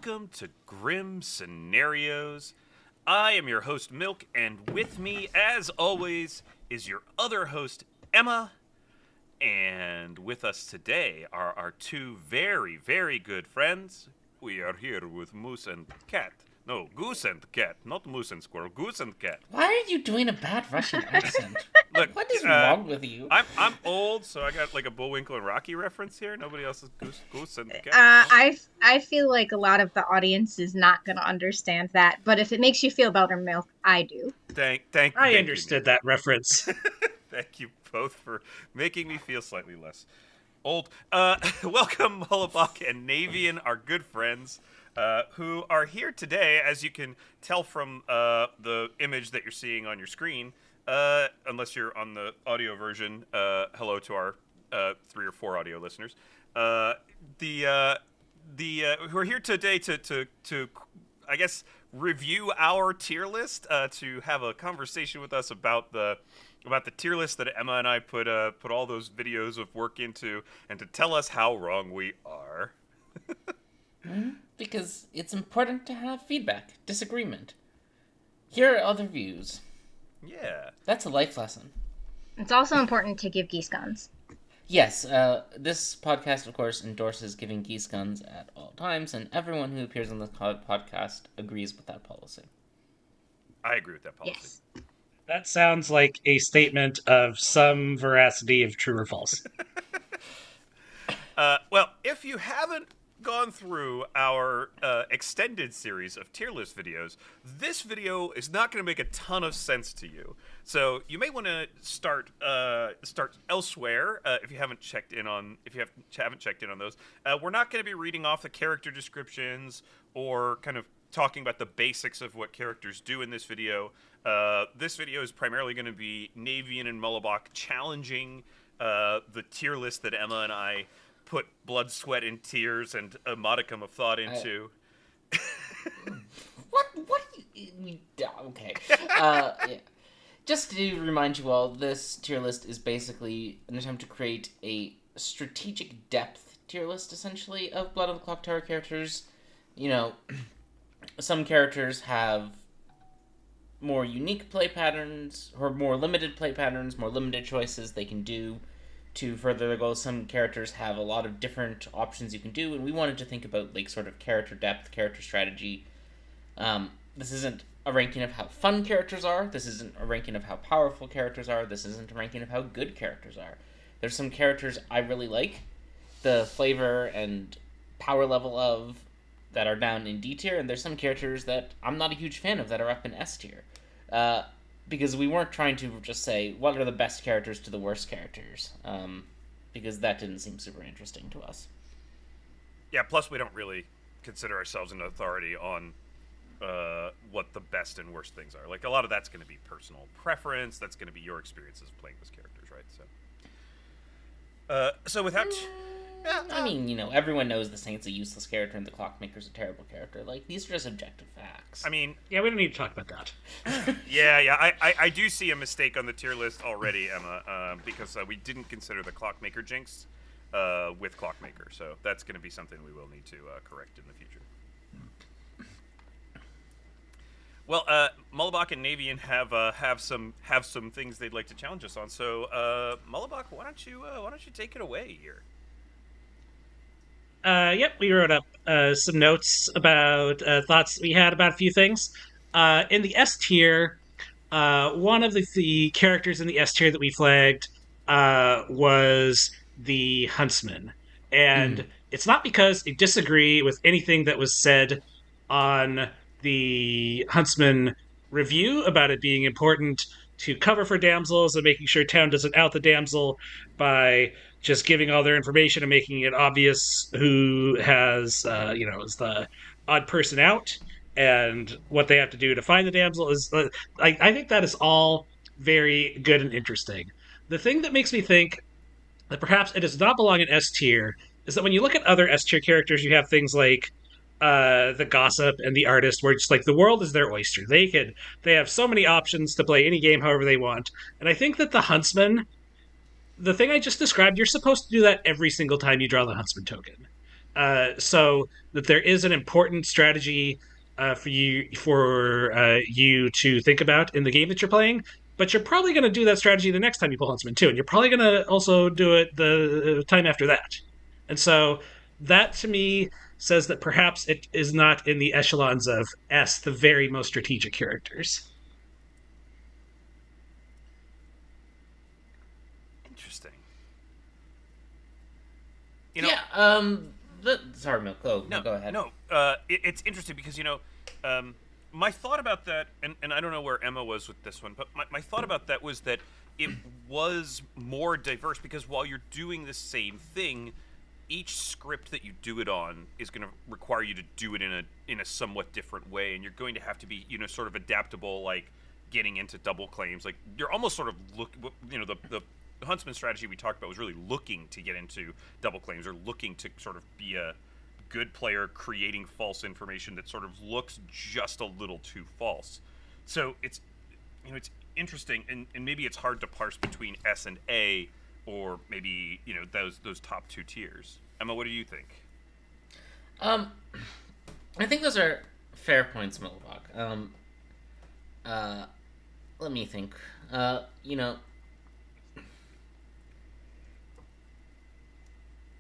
welcome to Grim Scenarios. I am your host, Milk, and with me, as always, is your other host, Emma. And with us today are our two very, very good friends. We are here with Moose and Cat. No, Goose and Cat, not Moose and Squirrel, Goose and Cat. Why are you doing a bad Russian accent? Look, what is wrong with you? I'm old, so I got like a Bullwinkle and Rocky reference here. Nobody else is Goose and Cat. I feel like a lot of the audience is not going to understand that, but if it makes you feel better, Milk, I do. Thank I you, understood that reference. Thank you both for making me feel slightly less old. Welcome, Mullibok and Navean, our good friends, who are here today, as you can tell from the image that you're seeing on your screen. Unless you're on the audio version, hello to our 3 or 4 audio listeners. Who are here today to I guess review our tier list, to have a conversation with us about the tier list that Emma and I put all those videos of work into, and to tell us how wrong we are. Because it's important to have feedback, disagreement. Here are other views. Yeah. That's a life lesson. It's also important to give geese guns. Yes, this podcast, of course, endorses giving geese guns at all times, and everyone who appears on this podcast agrees with that policy. I agree with that policy. Yes. That sounds like a statement of some veracity of true or false. Well, if you haven't gone through our extended series of tier list videos, this video is not going to make a ton of sense to you. So you may want to start elsewhere if you haven't checked in on those. We're not going to be reading off the character descriptions or kind of talking about the basics of what characters do in this video. This video is primarily going to be Navean and Mullibok challenging the tier list that Emma and I put blood, sweat, and tears and a modicum of thought into. What? Okay. Yeah. Just to remind you all, this tier list is basically an attempt to create a strategic depth tier list, essentially, of Blood on the Clocktower characters. You know, some characters have more unique play patterns, or more limited play patterns, more limited choices they can do to further their goals. Some characters have a lot of different options you can do, and we wanted to think about like sort of character depth, character strategy. This isn't a ranking of how fun characters are. This isn't a ranking of how powerful characters are. This isn't a ranking of how good characters are. There's some characters I really like, the flavor and power level of, that are down in D tier, and there's some characters that I'm not a huge fan of that are up in S tier. Because we weren't trying to just say, what are the best characters to the worst characters, because that didn't seem super interesting to us. Yeah, plus we don't really consider ourselves an authority on what the best and worst things are. Like, a lot of that's going to be personal preference. That's going to be your experiences playing those characters, right? So without... I mean, you know, everyone knows the Saint's a useless character and the Clockmaker's a terrible character. Like, these are just objective facts. I mean... Yeah, we don't need to talk about that. Yeah, I do see a mistake on the tier list already, Emma, because we didn't consider the Clockmaker jinx with Clockmaker, so that's going to be something we will need to correct in the future. Well, Mullibok and Navean have some things they'd like to challenge us on. So, Mullibok, why don't you take it away here? Yep, we wrote up some notes about thoughts we had about a few things. In the S tier, one of the characters in the S tier that we flagged was the Huntsman. And it's not because I disagree with anything that was said on the Huntsman review about it being important to cover for damsels and making sure town doesn't out the damsel by just giving all their information and making it obvious who has, is the odd person out and what they have to do to find the damsel. I think that is all very good and interesting. The thing that makes me think that perhaps it does not belong in S tier is that when you look at other S tier characters, you have things like the gossip and the artist, where it's like the world is their oyster. They have so many options to play any game however they want. And I think that the Huntsman, the thing I just described, you're supposed to do that every single time you draw the Huntsman token. so that there is an important strategy for you to think about in the game that you're playing. But you're probably going to do that strategy the next time you pull Huntsman too, and you're probably going to also do it the time after that. And so that to me says that perhaps it is not in the echelons of S, the very most strategic characters. Interesting. Yeah. Sorry, Milk. Go ahead. No. It's interesting because my thought about that, and I don't know where Emma was with this one, but my thought about that was that it was more diverse because while you're doing the same thing, each script that you do it on is going to require you to do it in a somewhat different way, and you're going to have to be sort of adaptable, like getting into double claims. Like you're almost sort of the Huntsman strategy we talked about was really looking to get into double claims or looking to sort of be a good player creating false information that sort of looks just a little too false. So it's interesting, and maybe it's hard to parse between S and A, or maybe those top two tiers. Emma, what do you think? I think those are fair points, Mullibok. Let me think.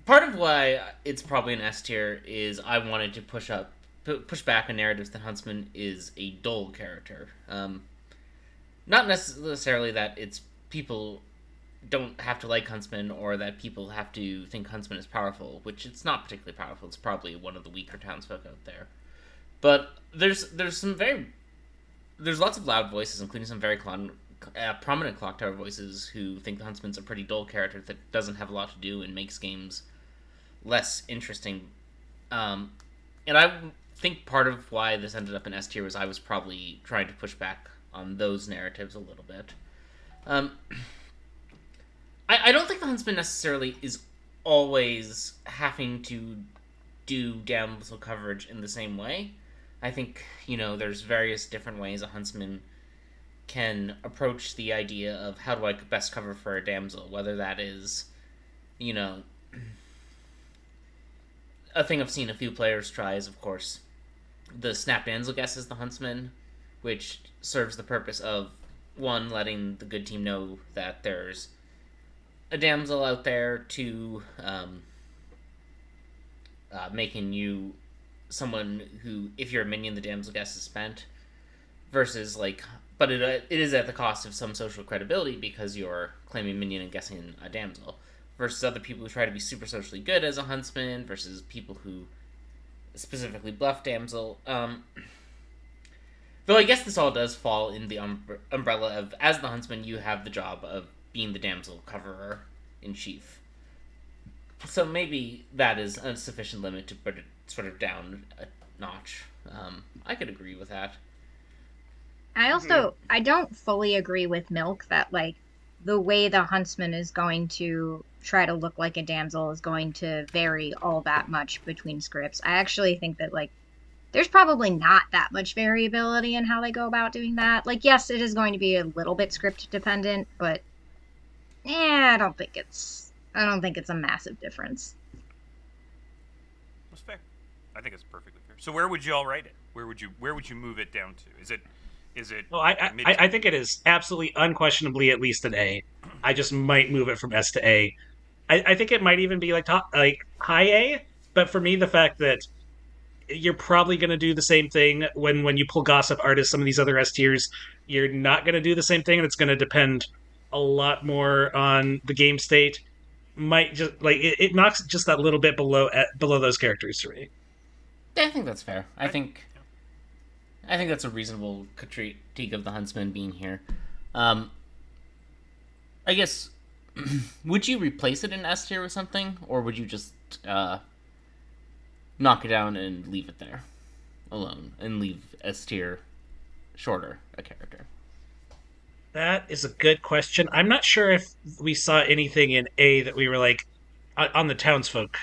Part of why it's probably an S tier is I wanted to push back a narrative that Huntsman is a dull character. Not necessarily that it's people don't have to like Huntsman or that people have to think Huntsman is powerful, which it's not particularly powerful. It's probably one of the weaker townsfolk out there. But there's lots of loud voices, including some very prominent Clocktower voices who think the Huntsman's a pretty dull character that doesn't have a lot to do and makes games less interesting. And I think part of why this ended up in S tier was I was probably trying to push back on those narratives a little bit. I don't think the Huntsman necessarily is always having to do damsel coverage in the same way. I think, there's various different ways a Huntsman can approach the idea of how do I best cover for a damsel, whether that is, a thing I've seen a few players try is, of course, the snap damsel guess as the Huntsman, which serves the purpose of, one, letting the good team know that there's a damsel out there, two, making you someone who, if you're a minion, the damsel guess is spent, versus, but it is at the cost of some social credibility because you're claiming minion and guessing a damsel, versus other people who try to be super socially good as a Huntsman, versus people who specifically bluff damsel. Though I guess this all does fall in the umbrella of, as the Huntsman, you have the job of being the damsel coverer in chief. So maybe that is a sufficient limit to put it sort of down a notch. I could agree with that. I don't fully agree with Milk that, the way the Huntsman is going to try to look like a damsel is going to vary all that much between scripts. I actually think that, there's probably not that much variability in how they go about doing that. Yes, it is going to be a little bit script dependent, but I don't think it's a massive difference. That's fair. I think it's perfectly fair. So where would you all rate it? Where would you move it down to? Is it? Well, I think it is absolutely unquestionably at least an A. I just might move it from S to A. I think it might even be high A, but for me, the fact that you're probably going to do the same thing when you pull Gossip Artist, some of these other S tiers, you're not going to do the same thing, and it's going to depend a lot more on the game state. Might just it knocks just that little bit below those characters for me. Yeah, I think that's fair. I think that's a reasonable critique of the Huntsman being here. I guess, would you replace it in S tier with something, or would you just knock it down and leave it there alone and leave S tier shorter a character? That is a good question. I'm not sure if we saw anything in A that we were on the townsfolk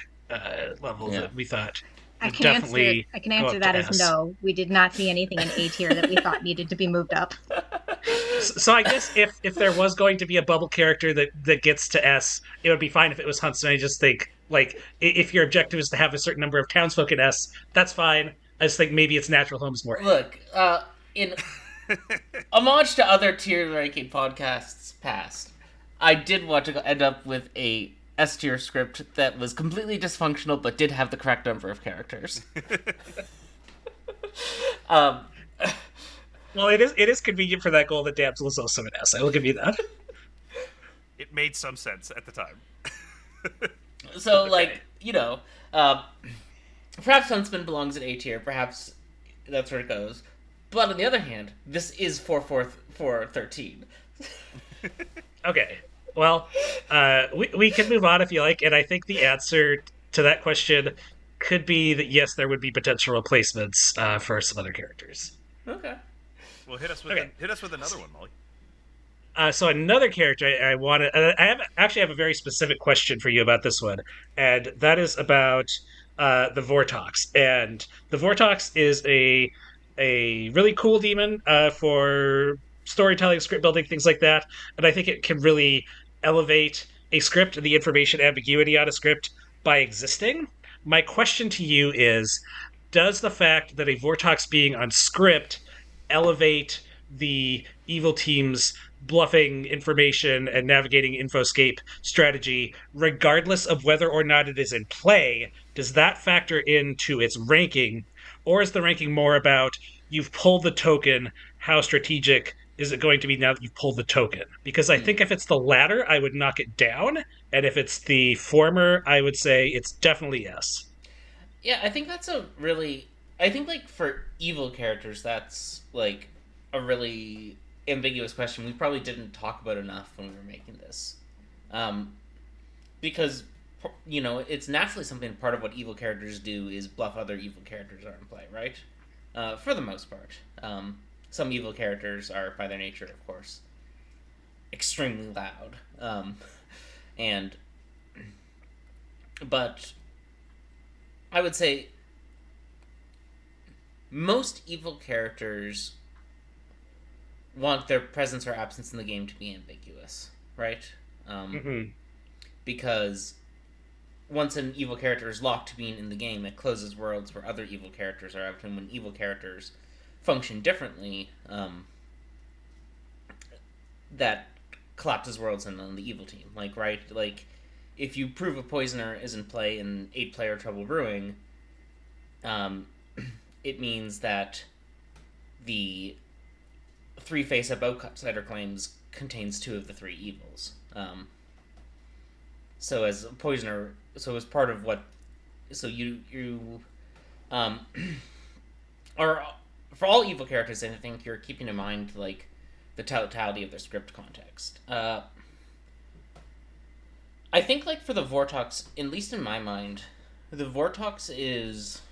level that we thought I can answer that as no. We did not see anything in A tier that we thought needed to be moved up. So I guess if there was going to be a bubble character that gets to S, it would be fine if it was Huntsman. I just think Like, if your objective is to have a certain number of townsfolk in S, that's fine. I just think maybe its natural home is more A. Look, in homage to other tier ranking podcasts past, I did want to end up with a S tier script that was completely dysfunctional but did have the correct number of characters. Well, it is convenient for that goal that Damsel is also an S. I will give you that. It made some sense at the time. So, Okay. like, perhaps Huntsman belongs in A tier, perhaps that's where it goes. But on the other hand, this is 4-4-4-13. Okay. Well, we can move on if you like, and I think the answer to that question could be that yes, there would be potential replacements for some other characters. Okay. Well, hit us with Okay. hit us with another one, Molly. So another character I want to, I have a very specific question for you about this one, and that is about the Vorttox. And the Vorttox is a really cool demon for storytelling, script building, things like that. And I think it can really elevate a script and the information ambiguity on a script by existing. My question to you is: does the fact that a Vorttox being on script elevate the evil team's bluffing information and navigating infoscape strategy, regardless of whether or not it is in play? Does that factor into its ranking? Or is the ranking more about you've pulled the token, how strategic is it going to be now that you've pulled the token? Because I think if it's the latter, I would knock it down. And if it's the former, I would say it's definitely yes. Yeah, I think that's a really... I think, like, for evil characters, that's, like, a really ambiguous question we probably didn't talk about enough when we were making this. Because, it's naturally something part of what evil characters do is bluff other evil characters are in play, right? For the most part. Some evil characters are, by their nature, of course, extremely loud. But I would say most evil characters want their presence or absence in the game to be ambiguous, right? Because once an evil character is locked to being in the game, it closes worlds where other evil characters are out, and when evil characters function differently, that collapses worlds in on the evil team. Like, right? Like, if you prove a poisoner is in play in 8-player Trouble Brewing, it means that the 3 face-up outsider claims contains 2 of the 3 evils. So as a poisoner, so as part of what, so you are, for all evil characters, I think you're keeping in mind, like, the totality of their script context. I think, like, for the Vorttox, at least in my mind, the Vorttox is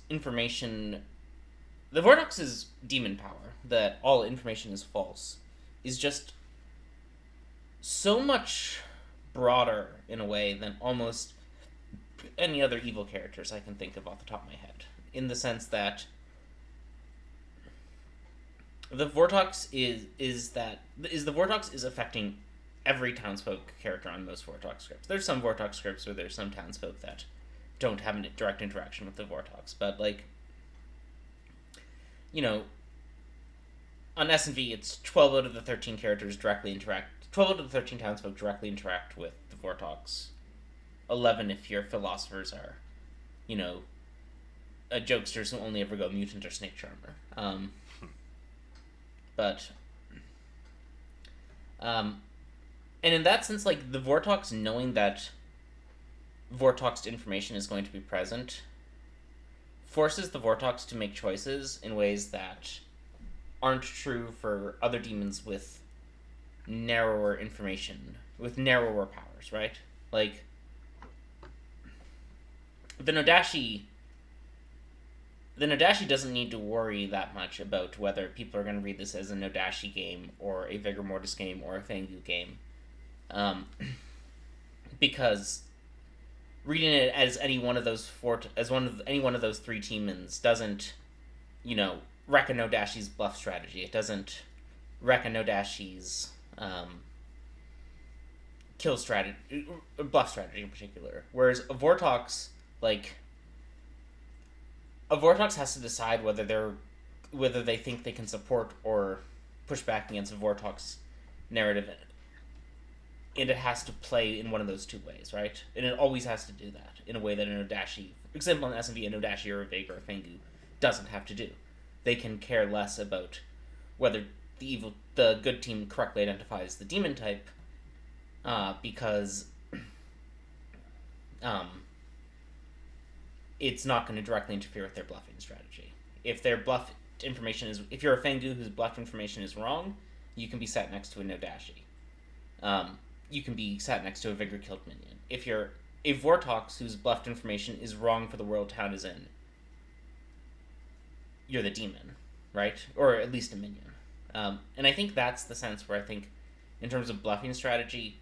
information. The Vorttox's demon power, that all information is false, is just so much broader in a way than almost any other evil characters I can think of off the top of my head. In the sense that the Vorttox is affecting every townsfolk character on most Vorttox scripts. There's some Vorttox scripts where there's some townsfolk that don't have a direct interaction with the Vorttox, but, like, on S&V, it's 12 out of the 13 characters 12 out of the 13 townsfolk directly interact with the Vorttox. 11 if your philosophers are, jokesters who only ever go mutant or snake charmer. And in that sense, like, the Vorttox knowing that Vorttoxed information is going to be present forces the Vorttox to make choices in ways that aren't true for other demons with narrower information, with narrower powers, right? Like, the Nodashi doesn't need to worry that much about whether people are going to read this as a Nodashi game or a Vigor Mortis game or a Fangyu game, because reading it as any one of those any one of those 3 demons doesn't, wreck a Nodashi's bluff strategy. It doesn't wreck a Nodashi's kill strategy, or bluff strategy in particular. Whereas a Vorttox, has to decide whether they think they can support or push back against a Vorttox narrative, and it has to play in one of those two ways, right? And it always has to do that in a way that an Odashi, for example, an SNV, an Odashi or a Vega or a Fengu doesn't have to do. They can care less about whether the good team correctly identifies the demon type, because it's not going to directly interfere with their bluffing strategy. If their bluff information if you're a Fengu whose bluff information is wrong, you can be sat next to a Odashi. You can be sat next to a Vigor killed minion. If you're a Vorttox whose bluffed information is wrong for the world town is in, you're the demon, right? Or at least a minion. And I think that's the sense where I think, in terms of bluffing strategy,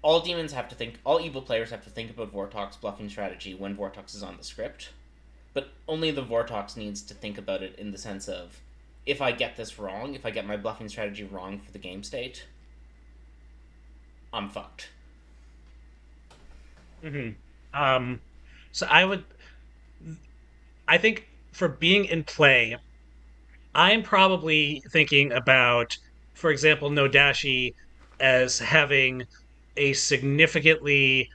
all evil players have to think about Vorttox bluffing strategy when Vorttox is on the script, but only the Vorttox needs to think about it in the sense of, if I get this wrong, if I get my bluffing strategy wrong for the game state, I'm fucked. Mm-hmm. So I think for being in play, I'm probably thinking about, for example, Nodashi as having a significantly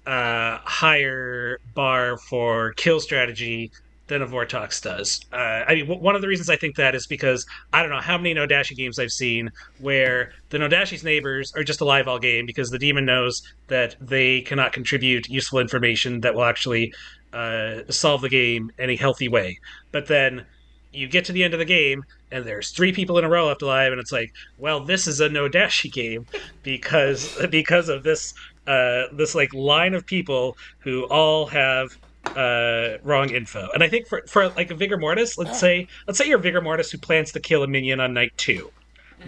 higher bar for kill strategy than a Vortox does. One of the reasons I think that is because I don't know how many Nodashi games I've seen where the Nodashi's neighbors are just alive all game because the demon knows that they cannot contribute useful information that will actually solve the game in a healthy way. But then you get to the end of the game and there's 3 people in a row left alive, and it's like, well, this is a Nodashi game because of this like line of people who all have wrong info. And I think for like a Vigor Mortis, let's say you're Vigor Mortis who plans to kill a minion on night 2.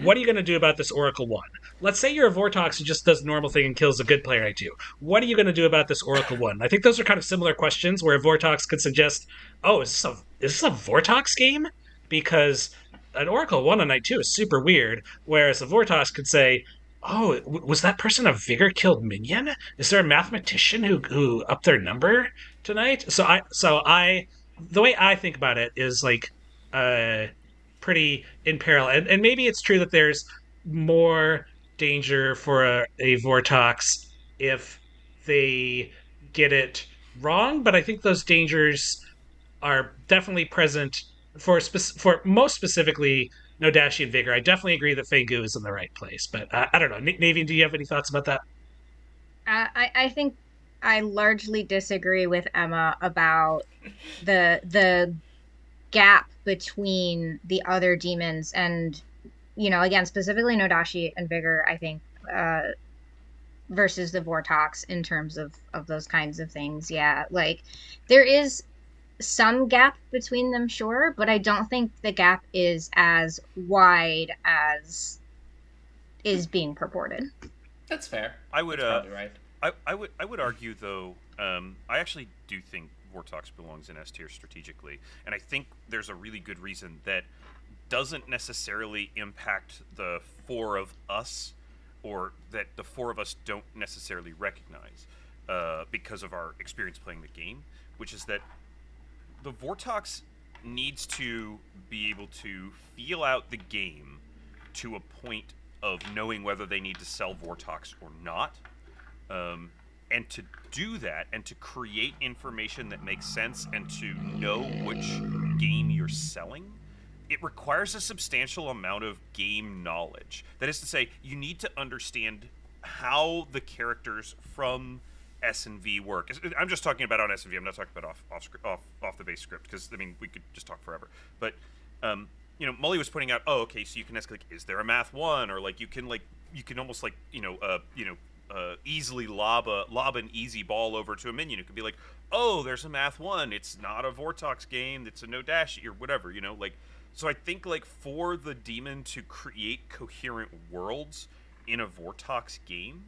What are you going to do about this Oracle 1? Let's say you're a Vorttox who just does the normal thing and kills a good player night 2. What are you going to do about this Oracle 1? I think those are kind of similar questions where a Vorttox could suggest, oh, is this a Vorttox game? Because an Oracle 1 on night 2 is super weird, whereas a Vorttox could say, oh, was that person a Vigor killed minion? Is there a mathematician who upped their number tonight? So I the way I think about it is like pretty in parallel. And maybe it's true that there's more danger for a Vorttox if they get it wrong, but I think those dangers are definitely present for most specifically Nodashi and Vigor. I definitely agree that Fengu is in the right place, but I don't know. Navian, do you have any thoughts about that? I think I largely disagree with Emma about the gap between the other demons and, again, specifically Nodashi and Vigor, I think, versus the Vorttox in terms of those kinds of things. Yeah, like there is some gap between them, sure, but I don't think the gap is as wide as is being purported. That's fair. I would That's probably right. I would argue though. I actually do think Vorttox belongs in S tier strategically, and I think there's a really good reason that doesn't necessarily impact the 4 of us, or that the 4 of us don't necessarily recognize because of our experience playing the game, which is that the Vorttox needs to be able to feel out the game to a point of knowing whether they need to sell Vorttox or not. And to do that, and to create information that makes sense, and to know which game you're selling, it requires a substantial amount of game knowledge. That is to say, you need to understand how the characters from S&V work. I'm just talking about on S&V. I'm not talking about off the base script, because I mean we could just talk forever. But Mully was pointing out, oh, okay, so you can ask like, is there a math 1, or like you can almost like easily lob an easy ball over to a minion. It could be like, oh, there's a math 1. It's not a Vorttox game. It's a Nodashi or whatever. Like. So I think like for the demon to create coherent worlds in a Vorttox game,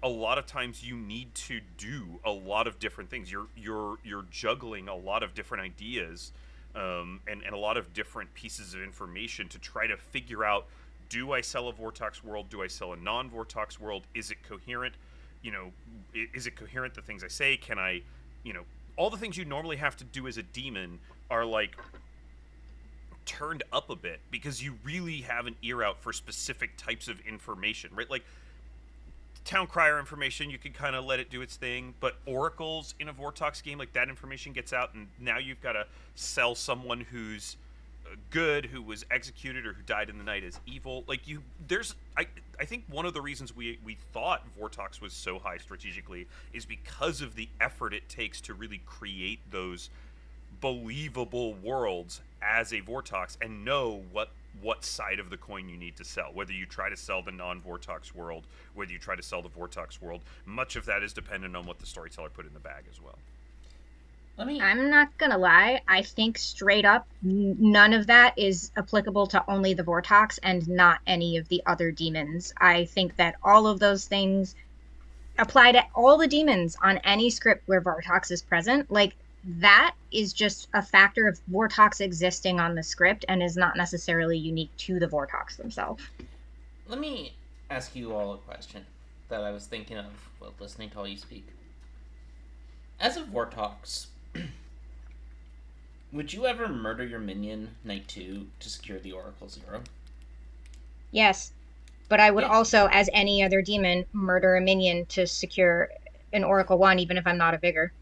a lot of times you need to do a lot of different things. You're juggling a lot of different ideas and a lot of different pieces of information to try to figure out, do I sell a Vorttox world? Do I sell a non-Vorttox world? Is it coherent? Is it coherent, the things I say? Can I, all the things you normally have to do as a demon are like turned up a bit because you really have an ear out for specific types of information, right? Like town crier information, you can kind of let it do its thing, but oracles in a Vorttox game, like that information gets out, and now you've got to sell someone who's good, who was executed, or who died in the night as evil. Like I think one of the reasons we thought Vorttox was so high strategically is because of the effort it takes to really create those believable worlds as a Vorttox and know what side of the coin you need to sell. Whether you try to sell the non-Vorttox world, whether you try to sell the Vorttox world, much of that is dependent on what the storyteller put in the bag as well. I'm not gonna lie, I think straight up none of that is applicable to only the Vorttox and not any of the other demons. I think that all of those things apply to all the demons on any script where Vorttox is present. Like, that is just a factor of Vorttox existing on the script and is not necessarily unique to the Vorttox themselves. Let me ask you all a question that I was thinking of while listening to all you speak. As a Vorttox, would you ever murder your minion Night 2 to secure the Oracle 0? Yes, but I would also, as any other demon, murder a minion to secure an Oracle 1, even if I'm not a Vigor.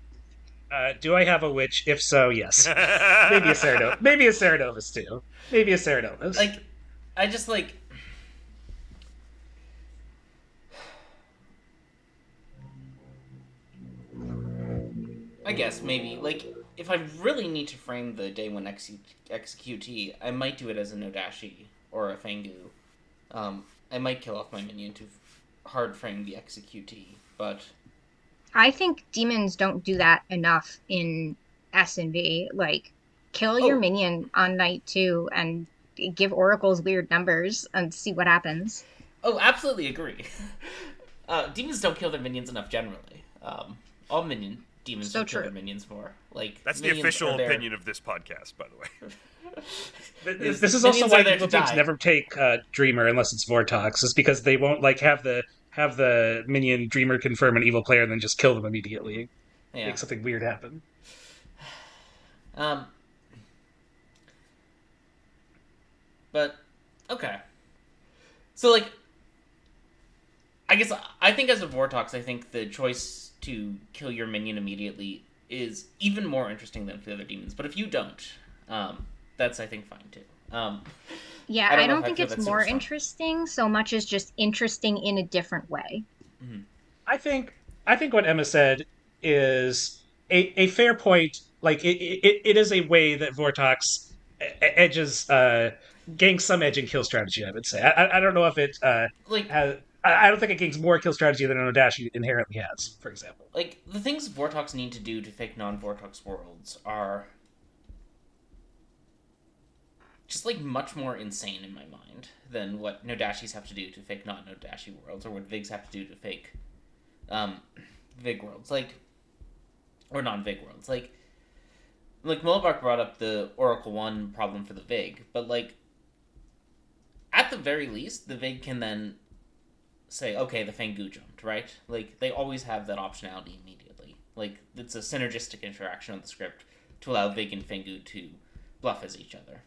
Do I have a witch? If so, yes. Maybe a Ceratovus. Maybe a Ceratovus, too. Maybe a Ceratovus. Like, I just, like... I guess, maybe. Like, if I really need to frame the day one executee, I might do it as a Nodashi or a Fangu. I might kill off my minion to hard frame the executee, but... I think demons don't do that enough in S&V. Like, kill your minion on Night 2 and give oracles weird numbers and see what happens. Oh, absolutely agree. Demons don't kill their minions enough generally. All demons don't kill their minions more. Like, that's the official opinion of this podcast, by the way. This is also why people teams never take Dreamer unless it's Vorttox, is because they won't like have the minion Dreamer confirm an evil player and then just kill them immediately. Yeah. Make something weird happen. But okay. So like, I think as a Vorttox, I think the choice to kill your minion immediately is even more interesting than for the other demons. But if you don't, that's, I think, fine too. Yeah, I don't think it's more interesting so much as just interesting in a different way. Mm-hmm. I think what Emma said is a fair point. Like, it is a way that Vorttox edges, gains some edge in kill strategy, I would say. I don't know if it has... I don't think it gains more kill strategy than an Odashi inherently has, for example. Like, the things Vorttox need to do to fake non-Vorttox worlds are just, like, much more insane in my mind than what Nodashis have to do to fake non-Nodashi worlds, or what Vigs have to do to fake Vig worlds. Like, or non-Vig worlds. Like Mullibok brought up the Oracle 1 problem for the Vig, but, like, at the very least, the Vig can then say, okay, the Fangu jumped, right? Like, they always have that optionality immediately. Like, it's a synergistic interaction on the script to allow Vig and Fangu to bluff as each other.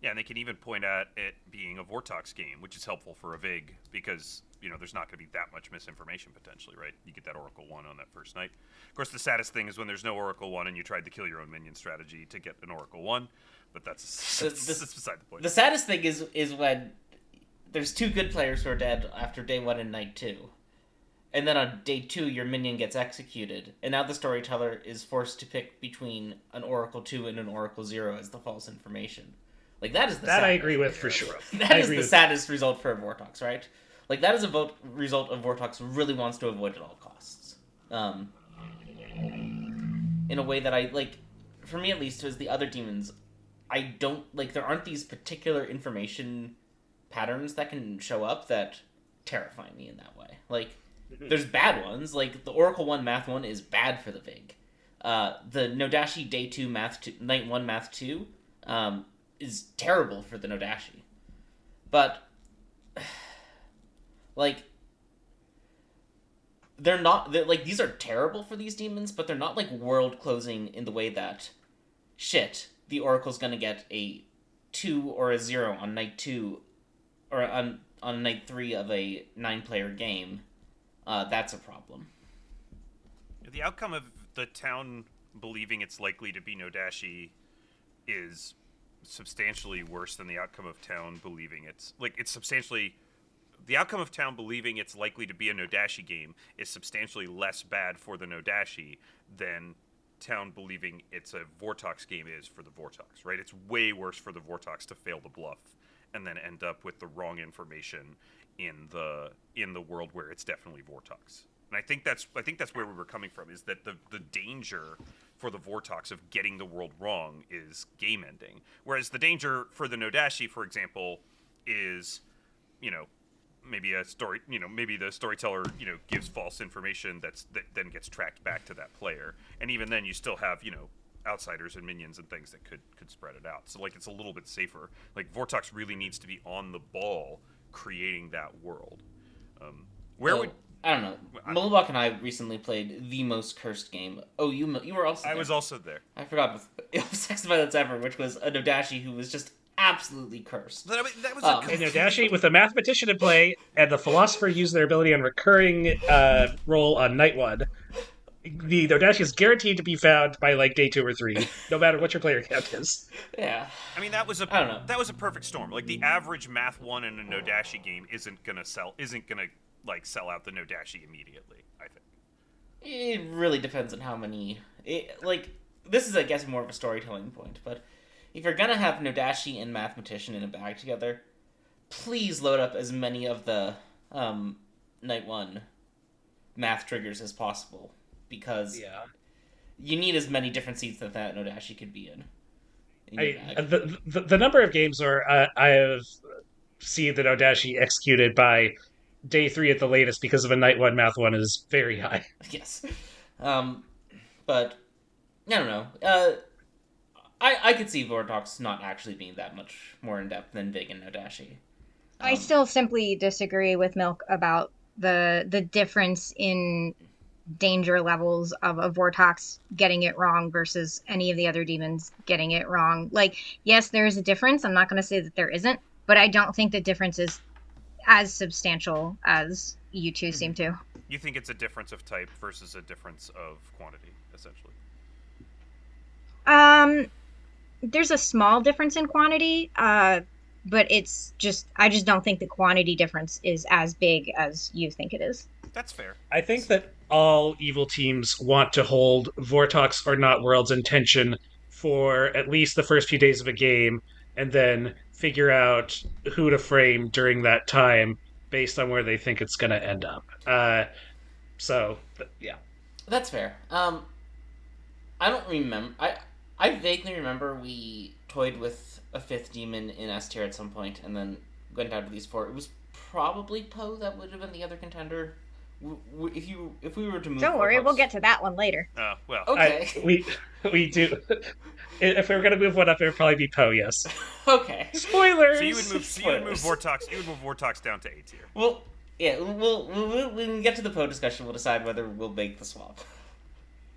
Yeah, and they can even point at it being a Vorttox game, which is helpful for a Vig, because, there's not going to be that much misinformation, potentially, right? You get that Oracle 1 on that first night. Of course, the saddest thing is when there's no Oracle 1 and you tried to kill your own minion strategy to get an Oracle 1, but that's beside the point. The saddest thing is when there's two good players who are dead after day 1 and night 2. And then on day 2, your minion gets executed, and now the storyteller is forced to pick between an Oracle 2 and an Oracle 0 as the false information. Like, that is the saddest. I agree with, for sure. That is the saddest result for a Vorttox, right? Like, that is a result of Vorttox really wants to avoid at all costs. In a way that I, like, for me at least, as the other demons, I don't, like, there aren't these particular information patterns that can show up that terrify me in that way. Like, there's bad ones. Like, the Oracle 1 Math 1 is bad for the Vig. The Nodashi Day 2 Night 1 Math 2 is terrible for the Nodashi. But, like, these are terrible for these demons, but they're not, like, world-closing in the way that, shit, the Oracle's gonna get a 2 or a 0 on night 2, or on night 3 of a 9-player game. That's a problem. The outcome of the town believing it's likely to be Nodashi is substantially worse than the outcome of town believing the outcome of town believing it's likely to be a Nodashi game is substantially less bad for the Nodashi than town believing it's a Vorttox game is for the Vorttox, right? It's way worse for the Vorttox to fail the bluff and then end up with the wrong information in the world where it's definitely Vorttox. And I think that's where we were coming from, is that the danger for the Vorttox of getting the world wrong is game ending. Whereas the danger for the Nodashi, for example, is, maybe a story, maybe the storyteller, gives false information that then gets tracked back to that player. And even then you still have, outsiders and minions and things that could spread it out. So, like, it's a little bit safer. Like, Vorttox really needs to be on the ball creating that world. I don't know. Mullibok and I recently played the most cursed game. Oh, you were also there. I was also there. I forgot. It was Sex Violence Ever, which was a Nodashi who was just absolutely cursed. But, I mean, that was a Nodashi with a mathematician in play, and the philosopher used their ability on recurring roll on night 1. The Nodashi is guaranteed to be found by, like, day 2 or 3, no matter what your player count is. Yeah. I mean, that was a perfect storm. Like, the average math 1 in a Nodashi game isn't gonna sell out the Nodashi immediately, I think. It really depends on how many... this is, I guess, more of a storytelling point, but if you're gonna have Nodashi and Mathematician in a bag together, please load up as many of the Night 1 math triggers as possible, because you need as many different seats that Nodashi could be in. The number of games where I have seen the Nodashi executed by day 3 at the latest because of a night 1 math 1 is very high. Yes. But I don't know. I could see Vorttox not actually being that much more in depth than Vig and Nodashi. I still simply disagree with Milk about the difference in danger levels of a Vorttox getting it wrong versus any of the other demons getting it wrong. Like, yes, there is a difference. I'm not going to say that there isn't, but I don't think the difference is as substantial as you two seem to. You think it's a difference of type versus a difference of quantity, essentially? There's a small difference in quantity, but I just don't think the quantity difference is as big as you think it is. That's fair. I think that all evil teams want to hold Vorttox or not worlds in tension for at least the first few days of a game, and then figure out who to frame during that time based on where they think it's going to end up. Yeah. That's fair. I don't remember. I vaguely remember we toyed with a 5th demon in S tier at some point, and then went down to these 4. It was probably Poe that would have been the other contender. If we were to move. Don't worry, Vorttox. we'll get to that one later. Oh well. Okay. We do. If we were going to move one up, it would probably be Poe. Yes. Okay. Spoilers. So you would move Vorttox. You would move Vorttox down to A tier. Well, yeah. When we get to the Poe discussion, we'll decide whether we'll make the swap.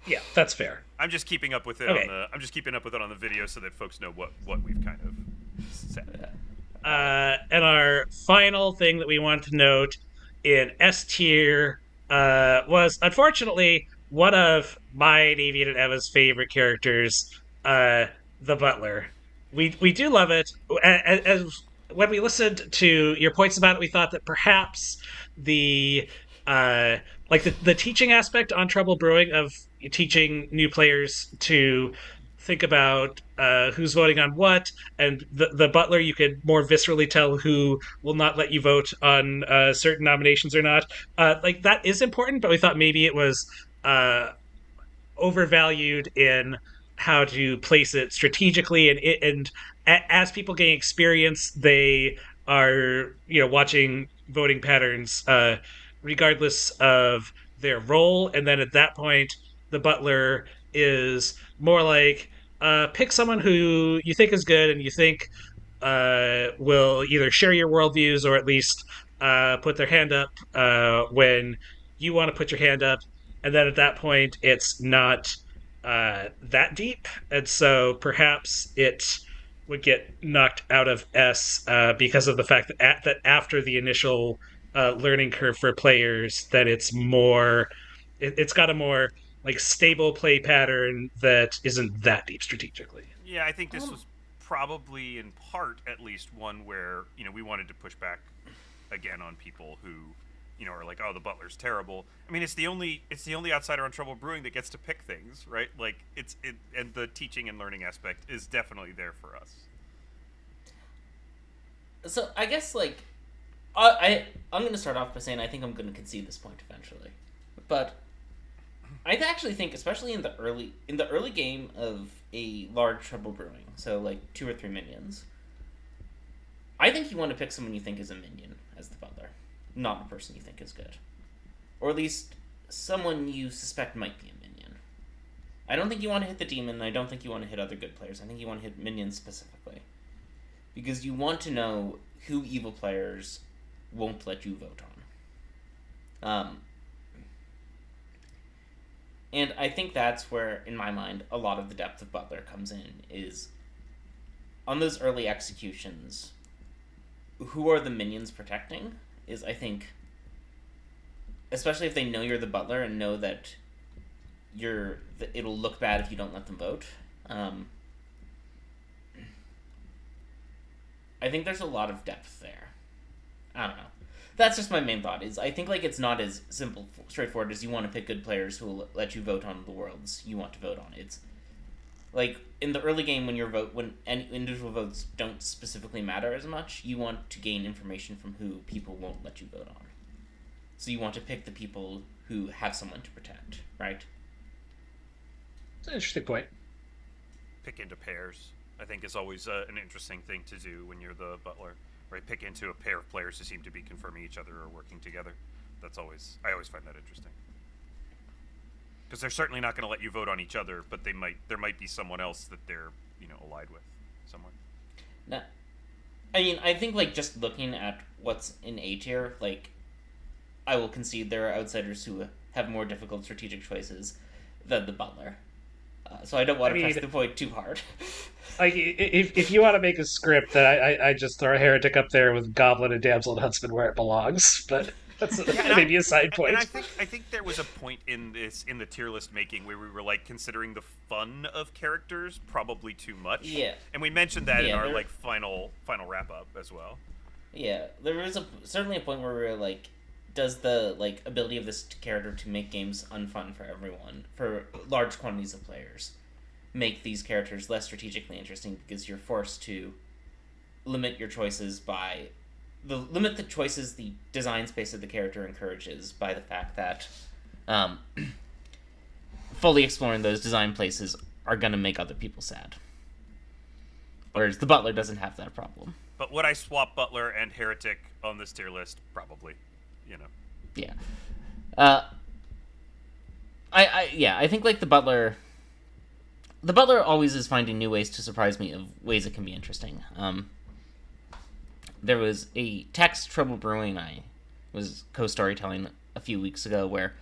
Yeah, that's fair. I'm just keeping up with it on the video so that folks know what we've kind of said. And our final thing that we want to note in S tier was, unfortunately, one of my Navean and Emma's favorite characters, the Butler. We do love it. As when we listened to your points about it, we thought that perhaps the teaching aspect on Trouble Brewing of teaching new players to think about who's voting on what, and the Butler, you could more viscerally tell who will not let you vote on certain nominations or not. That is important, but we thought maybe it was overvalued in how to place it strategically, and as people gain experience, they are watching voting patterns regardless of their role, and then at that point the Butler is more like pick someone who you think is good and you think will either share your worldviews or at least put their hand up when you want to put your hand up. And then at that point, it's not that deep. And so perhaps it would get knocked out of S because of the fact that after the initial learning curve for players, that it's got a more like stable play pattern that isn't that deep strategically. Yeah, I think this Um, was probably in part at least one where we wanted to push back again on people who are like, oh, the Butler's terrible. I mean, it's the only outsider on Trouble Brewing that gets to pick things, right? Like and the teaching and learning aspect is definitely there for us. so I guess like I'm gonna start off by saying I think I'm gonna concede this point eventually, but I actually think, especially in the early game of a large Trouble Brewing, so like 2 or 3 minions, I think you want to pick someone you think is a minion as the Butler, not a person you think is good, or at least someone you suspect might be a minion. I don't think you want to hit the demon. I don't think you want to hit other good players. I think you want to hit minions specifically, because you want to know who evil players won't let you vote on. And I think that's where, in my mind, a lot of the depth of Butler comes in, is on those early executions, who are the minions protecting is, I think, especially if they know you're the Butler and know that it'll look bad if you don't let them vote. I think there's a lot of depth there. I don't know. That's just my main thought. Is I think like it's not as simple, straightforward as you want to pick good players who will let you vote on the worlds you want to vote on. It's like in the early game when individual votes don't specifically matter as much. You want to gain information from who people won't let you vote on. So you want to pick the people who have someone to protect, right? It's an interesting point. Pick into pairs, I think, is always an interesting thing to do when you're the Butler. Right, pick into a pair of players who seem to be confirming each other or working together. I always find that interesting. Because they're certainly not going to let you vote on each other, but there might be someone else that they're allied with somewhere. Now, I mean, I think like just looking at what's in A tier, like I will concede there are outsiders who have more difficult strategic choices than the Butler. So I don't want to press the point too hard. Like, if you want to make a script, then I just throw a heretic up there with Goblin and Damsel and Huntsman where it belongs. But that's maybe a side point. And I think there was a point in the tier list making where we were like considering the fun of characters probably too much. Yeah. And we mentioned that in our like final wrap up as well. Yeah, there was certainly a point where we were like, does the like ability of this character to make games unfun for everyone, for large quantities of players, make these characters less strategically interesting because you're forced to limit your choices by limit the choices the design space of the character encourages by the fact that fully exploring those design places are going to make other people sad. Whereas the Butler doesn't have that problem. But would I swap Butler and Heretic on this tier list? Probably. Yeah. I think like the Butler always is finding new ways to surprise me of ways it can be interesting. There was a text Trouble Brewing I was co-storytelling a few weeks ago where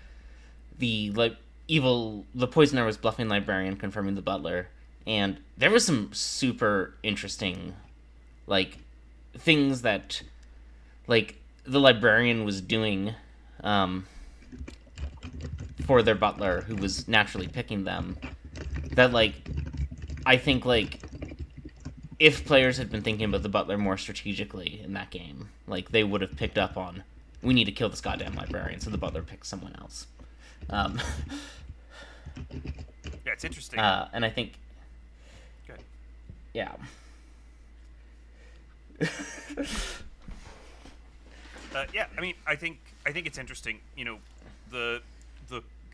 the poisoner was bluffing librarian, confirming the Butler, and there was some super interesting like things that like the librarian was doing for their Butler, who was naturally picking them, that like I think like if players had been thinking about the Butler more strategically in that game, like they would have picked up on, we need to kill this goddamn librarian, so the Butler picks someone else. Yeah, it's interesting. And I think Good. Yeah. Yeah, I mean, I think it's interesting.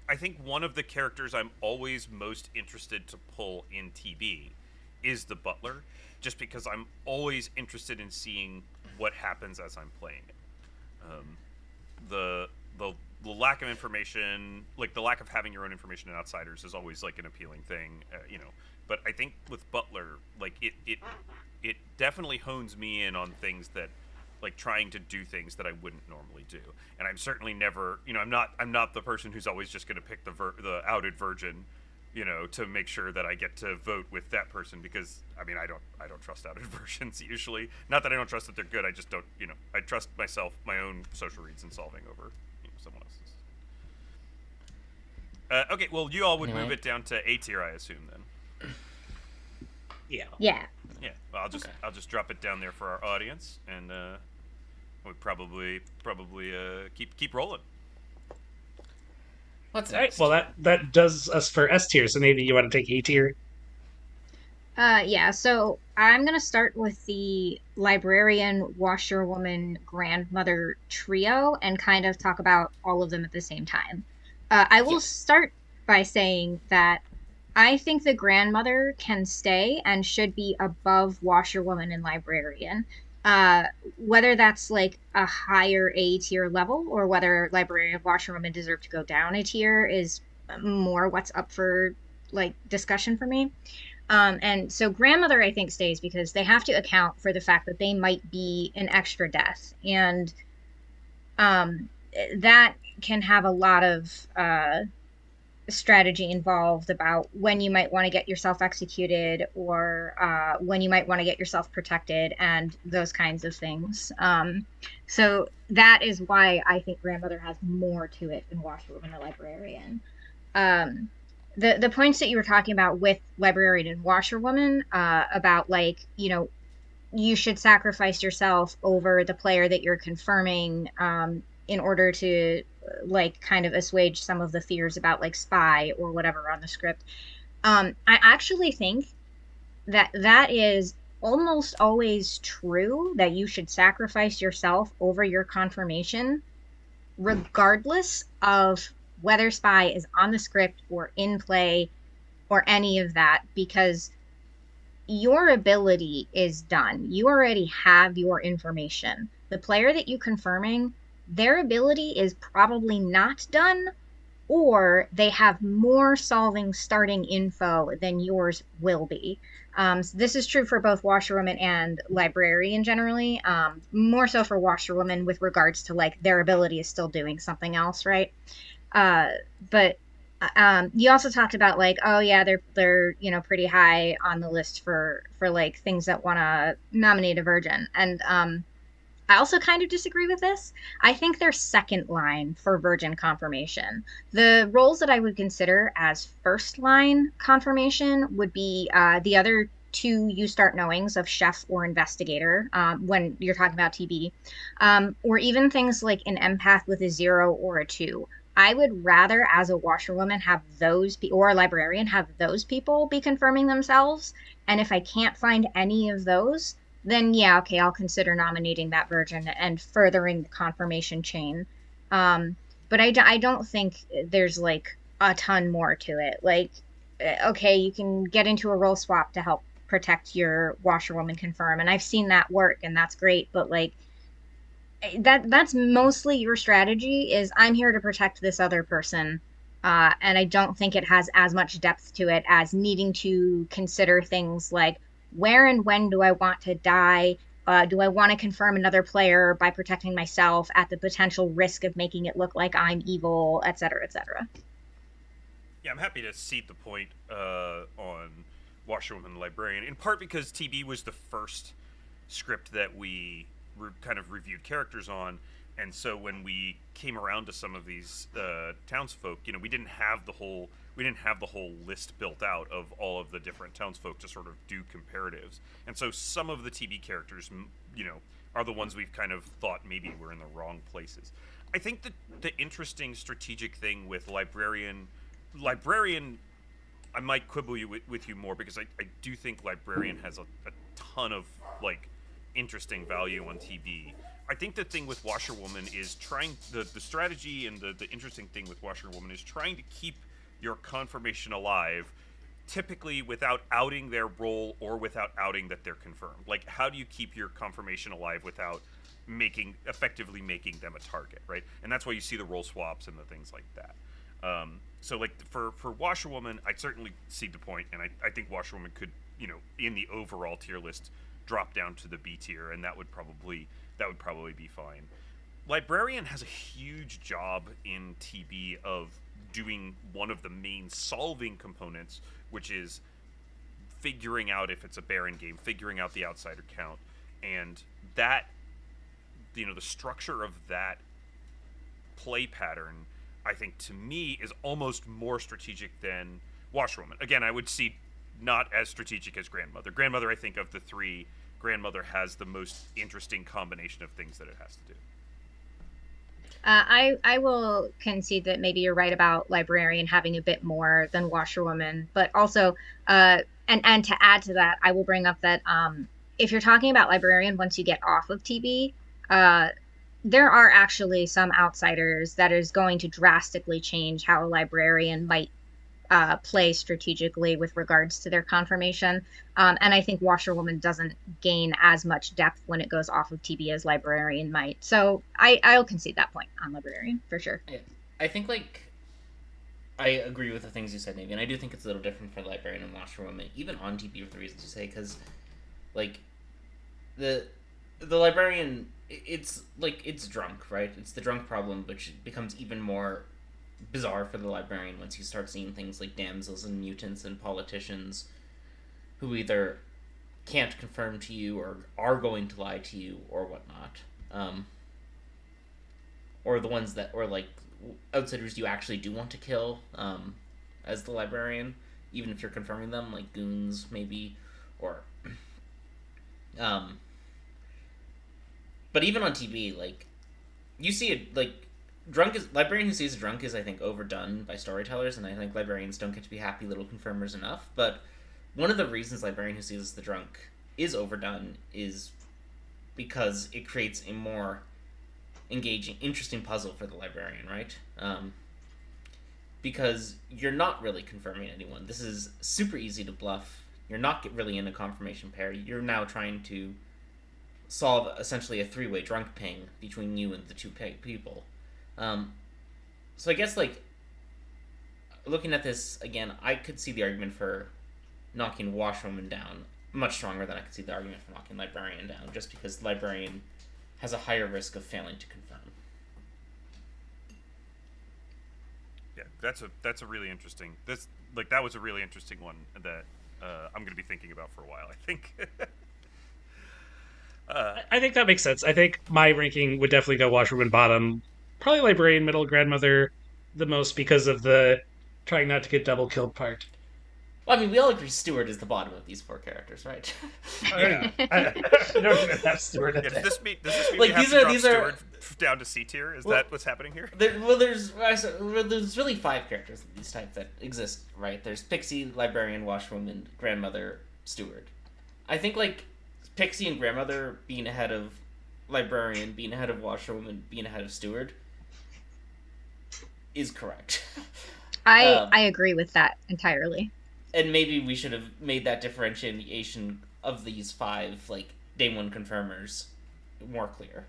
I think one of the characters I'm always most interested to pull in TB is the Butler, just because I'm always interested in seeing what happens as I'm playing it. The the lack of information, like the lack of having your own information in outsiders, is always like an appealing thing, you know. But I think with Butler, like it definitely hones me in on things that, like trying to do things that I wouldn't normally do. And I'm certainly never, you know, I'm not the person who's always just going to pick the outed virgin, you know, to make sure that I get to vote with that person, because I mean I don't trust outed virgins usually. Not that I don't trust that they're good. I just don't, you know, I trust myself, my own social reads and solving over, you know, someone else's. Okay, well you all would move it down to A tier, I assume then. Yeah. Yeah. Yeah, well, I'll just drop it down there for our audience, and we'll probably keep rolling. What's All right. next? Well, that does us for S tier. So maybe you want to take A tier. Yeah, so I'm gonna start with the librarian, washerwoman, grandmother trio and kind of talk about all of them at the same time. I will start by saying that I think the grandmother can stay and should be above washerwoman and librarian. Whether that's like a higher A tier level or whether librarian and washerwoman deserve to go down a tier is more what's up for like discussion for me. And so grandmother, I think, stays because they have to account for the fact that they might be an extra death. And that can have a lot of strategy involved about when you might want to get yourself executed or when you might want to get yourself protected and those kinds of things. So that is why I think grandmother has more to it than washerwoman or librarian. The points that you were talking about with librarian and washerwoman about like, you know, you should sacrifice yourself over the player that you're confirming in order to like kind of assuage some of the fears about like spy or whatever on the script. I actually think that that is almost always true, that you should sacrifice yourself over your confirmation regardless of whether spy is on the script or in play or any of that, because your ability is done. You already have your information. The player that you're confirming, their ability is probably not done, or they have more solving starting info than yours will be. So this is true for both washerwoman and librarian generally. More so for washerwoman with regards to like their ability is still doing something else, right? But you also talked about like, oh yeah, they're you know pretty high on the list for like things that want to nominate a virgin, and I also kind of disagree with this. I think they're second line for virgin confirmation. The roles that I would consider as first line confirmation would be the other two you start knowings of chef or investigator when you're talking about TB, or even things like an empath with a 0 or a 2. I would rather, as a washerwoman, have those or a librarian have those people be confirming themselves. And if I can't find any of those, then yeah, okay, I'll consider nominating that virgin and furthering the confirmation chain. But I don't think there's like a ton more to it. Like, okay, you can get into a role swap to help protect your washerwoman confirm, and I've seen that work, and that's great. But like, that's mostly your strategy is I'm here to protect this other person. And I don't think it has as much depth to it as needing to consider things like where and when do I want to die? Do I want to confirm another player by protecting myself at the potential risk of making it look like I'm evil, et cetera, et cetera? Yeah, I'm happy to cede the point on Washerwoman and Librarian, in part because TB was the first script that we kind of reviewed characters on, and so when we came around to some of these townsfolk, you know, we didn't have the whole list built out of all of the different townsfolk to sort of do comparatives, and so some of the TB characters, you know, are the ones we've kind of thought maybe were in the wrong places. I think that the interesting strategic thing with librarian, I might quibble with you more because I do think librarian has a ton of like interesting value on TB. I think the thing with Washerwoman is trying the strategy, and the interesting thing with Washerwoman is trying to keep your confirmation alive, typically without outing their role or without outing that they're confirmed. Like, how do you keep your confirmation alive without effectively making them a target, right? And that's why you see the role swaps and the things like that. So like for Washerwoman, I certainly see the point, and I think Washerwoman could, in the overall tier list, drop down to the B tier, and that would probably be fine. Librarian has a huge job in TB of doing one of the main solving components, which is figuring out if it's a Baron game, figuring out the outsider count, and that, the structure of that play pattern, I think, to me, is almost more strategic than Washerwoman. Again, I would see not as strategic as Grandmother. Grandmother, I think, of the three, Grandmother has the most interesting combination of things that it has to do. I will concede that maybe you're right about Librarian having a bit more than Washerwoman, but also, and to add to that, I will bring up that if you're talking about Librarian once you get off of TB, there are actually some outsiders that is going to drastically change how a Librarian might play strategically with regards to their confirmation. And I think Washerwoman doesn't gain as much depth when it goes off of TB as Librarian might. So I'll concede that point on Librarian, for sure. Yeah. I think, I agree with the things you said, Navean. I do think it's a little different for Librarian and Washerwoman, even on TB for the reasons you say, because, the Librarian, it's drunk, right? It's the drunk problem, which becomes even more bizarre for the Librarian once you start seeing things like damsels and mutants and politicians who either can't confirm to you or are going to lie to you or whatnot, or the ones that, or outsiders you actually do want to kill as the Librarian, even if you're confirming them, like goons maybe, or but even on TV, you see it, Librarian who sees a drunk is, I think, overdone by storytellers, and I think Librarians don't get to be happy little confirmers enough. But one of the reasons Librarian who sees the drunk is overdone is because it creates a more engaging, interesting puzzle for the Librarian, right? Because you're not really confirming anyone. This is super easy to bluff. You're not really in a confirmation pair. You're now trying to solve essentially a three-way drunk ping between you and the two people. So I guess, looking at this again, I could see the argument for knocking Washerwoman down much stronger than I could see the argument for knocking Librarian down, just because Librarian has a higher risk of failing to confirm. Yeah, that's a really interesting. That was a really interesting one that I'm going to be thinking about for a while, I think. I think that makes sense. I think my ranking would definitely go Washerwoman bottom, probably Librarian middle, Grandmother the most because of the trying not to get double killed part. Well, I mean, we all agree Stewart is the bottom of these four characters, right? Yeah. I don't even have Stewart. Yeah, does this mean we have to drop Stewart down to C tier? Is that what's happening here? There's really five characters of these types that exist, right? There's Pixie, Librarian, Washerwoman, Grandmother, Stewart. I think, Pixie and Grandmother being ahead of Librarian, being ahead of Washerwoman, being ahead of Stewart is correct. I agree with that entirely. And maybe we should have made that differentiation of these five, day one confirmers more clear.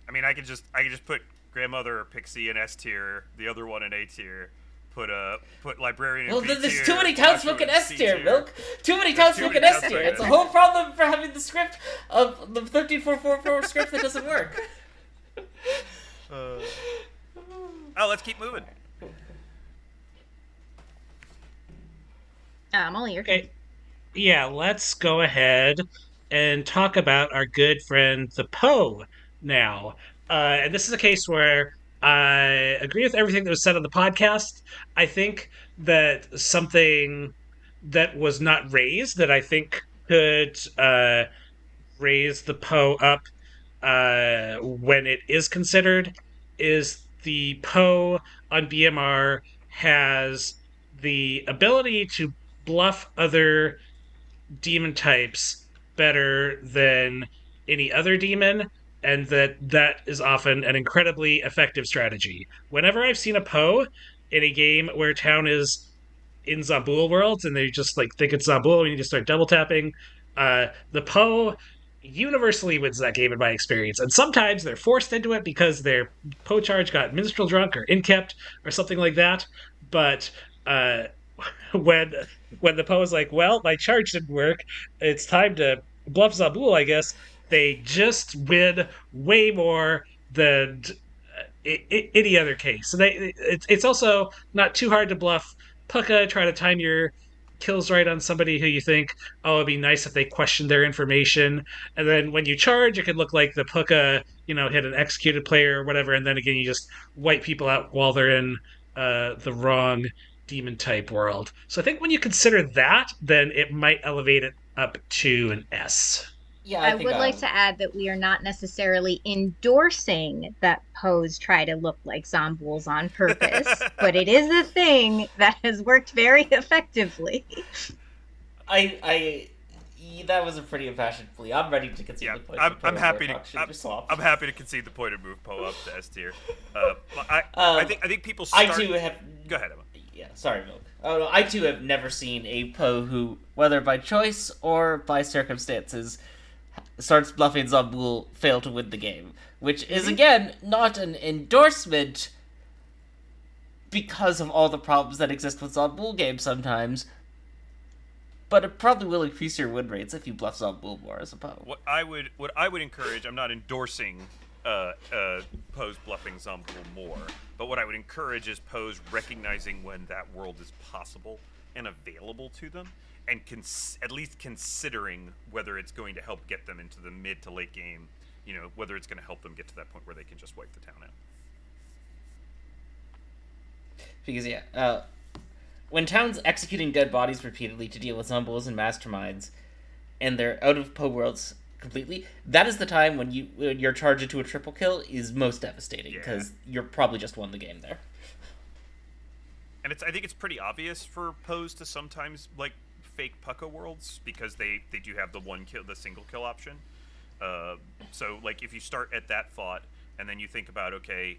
I mean, I could just put Grandmother or Pixie in S tier, the other one in A tier. Put Librarian in B tier. Well, there's too many townsfolk in S tier, Milk. Too many townsfolk in S tier. It's a whole problem for having the script of the 13444 script that doesn't work. Let's keep moving. Molly, you're okay. Yeah, let's go ahead and talk about our good friend the Poe now. And this is a case where I agree with everything that was said on the podcast. I think that something that was not raised that I think could raise the Poe up when it is considered is the Poe on BMR has the ability to bluff other demon types better than any other demon, and that is often an incredibly effective strategy. Whenever I've seen a Poe in a game where town is in Zabul worlds and they just think it's Zabul and you just start double tapping, the Poe universally wins that game in my experience. And sometimes they're forced into it because their charge got minstrel drunk or inkept or something like that. But uh, when when the is like, well, my charge didn't work, it's time to bluff Zabul, I guess, they just win way more than any other case. So it's also not too hard to bluff Pucka, try to time your kills right on somebody who you think, oh, it'd be nice if they questioned their information. And then when you charge, it could look like the Pucka, hit an executed player or whatever. And then again, you just wipe people out while they're in the wrong demon type world. So I think when you consider that, then it might elevate it up to an S. Yeah, I would like to add that we are not necessarily endorsing that Poes try to look like Zombuls on purpose, but it is a thing that has worked very effectively. That was a pretty impassioned plea. I'm ready to concede the point. I'm happy to concede the point and move Poe up to S tier. I think people. I too have. Go ahead, Emma. Yeah, sorry, Milk. Oh no, I too have never seen a Poe who, whether by choice or by circumstances, starts bluffing Zambul, fail to win the game. Which is, again, not an endorsement because of all the problems that exist with Zambul games sometimes, but it probably will increase your win rates if you bluff Zambul more as a Poe. What I would encourage, I'm not endorsing Poe's bluffing Zambul more, but what I would encourage is Poe's recognizing when that world is possible and available to them, and at least considering whether it's going to help get them into the mid to late game, whether it's going to help them get to that point where they can just wipe the town out. Because, when towns executing dead bodies repeatedly to deal with Zombuls and masterminds, and they're out of Poe worlds completely, that is the time when your charge into a triple kill is most devastating, because you're probably just won the game there. And I think it's pretty obvious for Poes to sometimes, fake Pucka worlds, because they do have the single kill option. So, if you start at that thought, and then you think about, okay,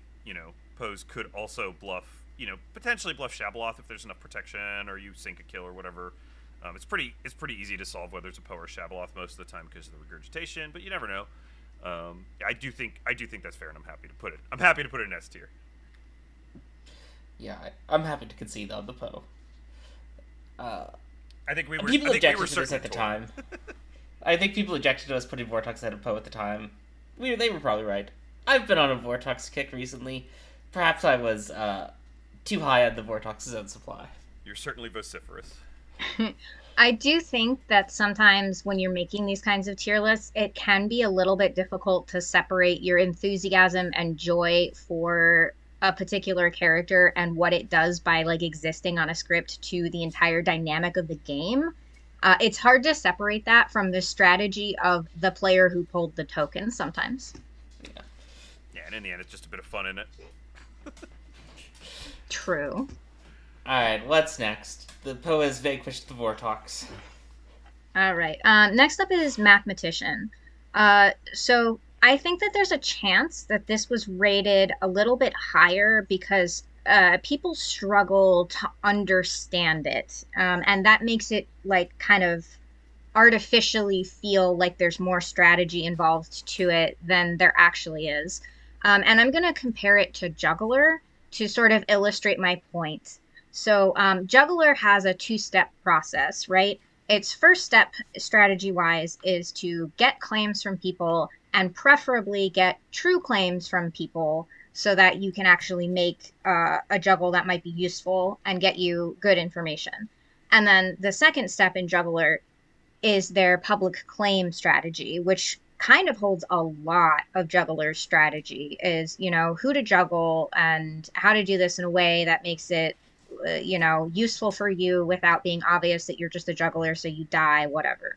Poes could also bluff, potentially bluff Shabaloth if there's enough protection, or you sink a kill or whatever. It's pretty easy to solve whether it's a Poe or Shabaloth most of the time because of the regurgitation, but you never know. I do think that's fair, and I'm happy to put it in S tier. Yeah, I'm happy to concede on the Poe. I think people objected to this at the torn. time. I think people objected to us putting Vorttox ahead of Poe at the time. They were probably right. I've been on a Vorttox kick recently. Perhaps I was too high on the Vorttox's own supply. You're certainly vociferous. I do think that sometimes when you're making these kinds of tier lists, it can be a little bit difficult to separate your enthusiasm and joy for a particular character and what it does by existing on a script to the entire dynamic of the game. It's hard to separate that from the strategy of the player who pulled the token sometimes. Yeah, and in the end, it's just a bit of fun in it. True. Alright, what's next? The Poe has vanquished the Vorttox. Alright, next up is Mathematician. So I think that there's a chance that this was rated a little bit higher because people struggle to understand it. And that makes it kind of artificially feel like there's more strategy involved to it than there actually is. And I'm going to compare it to Juggler to sort of illustrate my point. So Juggler has a two-step process, right? Its first step, strategy-wise, is to get claims from people and preferably get true claims from people so that you can actually make a juggle that might be useful and get you good information. And then the second step in Juggler is their public claim strategy, which kind of holds a lot of Juggler's strategy, is, who to juggle and how to do this in a way that makes it, useful for you without being obvious that you're just a juggler, so you die, whatever.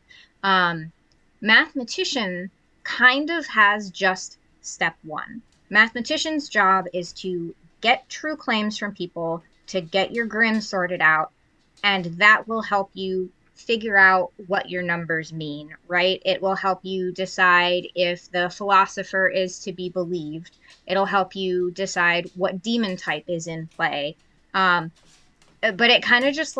Mathematician kind of has just step one. Mathematician's job is to get true claims from people, to get your grin sorted out, and that will help you figure out what your numbers mean, right? It will help you decide if the philosopher is to be believed. It'll help you decide what demon type is in play. But it kind of just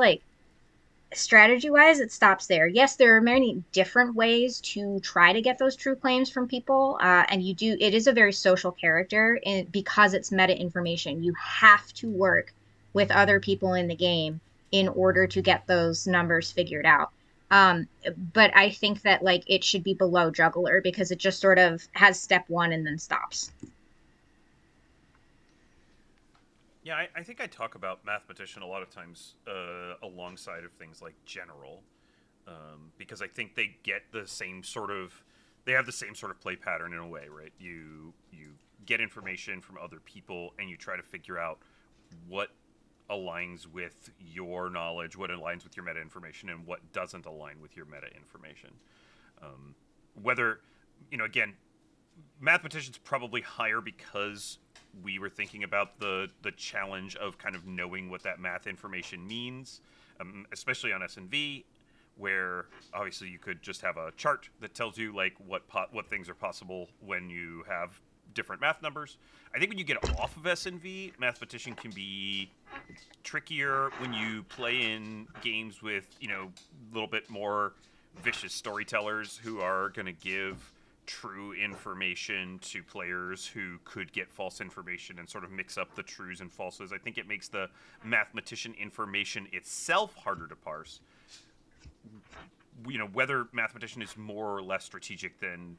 strategy wise, it stops there. Yes, there are many different ways to try to get those true claims from people, and it is a very social character because it's meta information. You have to work with other people in the game in order to get those numbers figured out. um but I think that like it should be below juggler because it just sort of has step one and then stops. Yeah, I think I talk about mathematician a lot of times alongside of things like general, because I think they have the same sort of play pattern in a way, right? You get information from other people and you try to figure out what aligns with your knowledge, what aligns with your meta information, and what doesn't align with your meta information. Whether, again, mathematicians probably higher because we were thinking about the challenge of kind of knowing what that math information means, especially on S&V, where obviously you could just have a chart that tells you like what things are possible when you have different math numbers. I think when you get off of S&V, mathematician can be trickier when you play in games with a little bit more vicious storytellers who are going to give true information to players who could get false information and sort of mix up the trues and falses. I think it makes the mathematician information itself harder to parse. Whether mathematician is more or less strategic than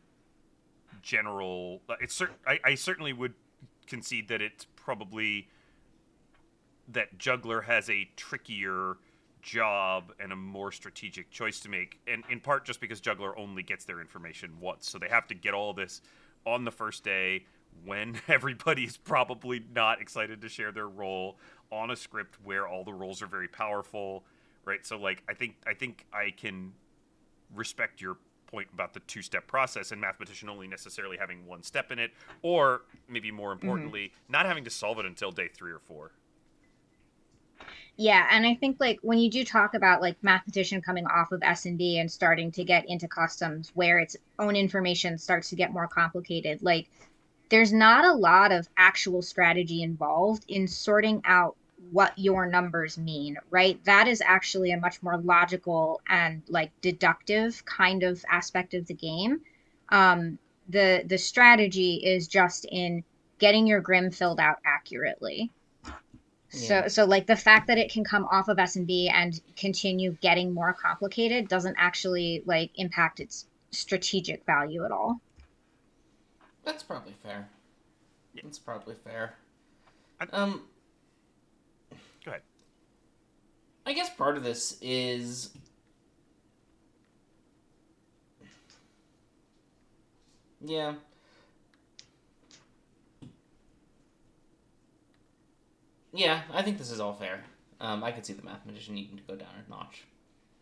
general, I certainly would concede that it's probably that juggler has a trickier job and a more strategic choice to make, and in part just because juggler only gets their information once, so they have to get all this on the first day when everybody's probably not excited to share their role on a script where all the roles are very powerful, right? So like I think I can respect your point about the two-step process and mathematician only necessarily having one step in it, or maybe more importantly, not having to solve it until day 3 or 4. Yeah, and I think like when you do talk about like mathematician coming off of S&D and starting to get into customs where its own information starts to get more complicated, like there's not a lot of actual strategy involved in sorting out what your numbers mean, right? That is actually a much more logical and like deductive kind of aspect of the game. The strategy is just in getting your grim filled out accurately. Yeah. So like the fact that it can come off of S&B and continue getting more complicated doesn't actually like impact its strategic value at all. That's probably fair. Yeah. That's probably fair. Go ahead. I guess part of this is yeah. Yeah, I think this is all fair. I could see the mathematician needing to go down a notch.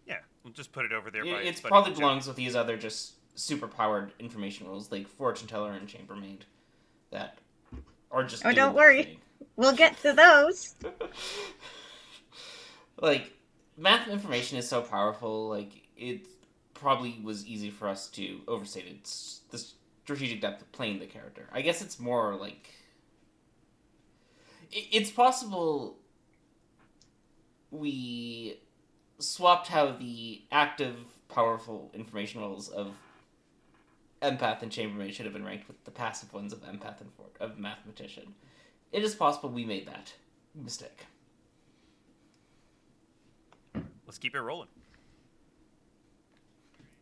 Yeah, we'll just put it over there. It probably belongs with these other just super powered information rules like fortune teller and chambermaid that are just. Oh, don't worry, thing. We'll get to those. Like math information is so powerful. Like it probably was easy for us to overstate its the strategic depth of playing the character. I guess it's more like it's possible we swapped how the active, powerful information rolls of Empath and Chambermaid should have been ranked with the passive ones of Empath and of Mathematician. It is possible we made that mistake. Let's keep it rolling.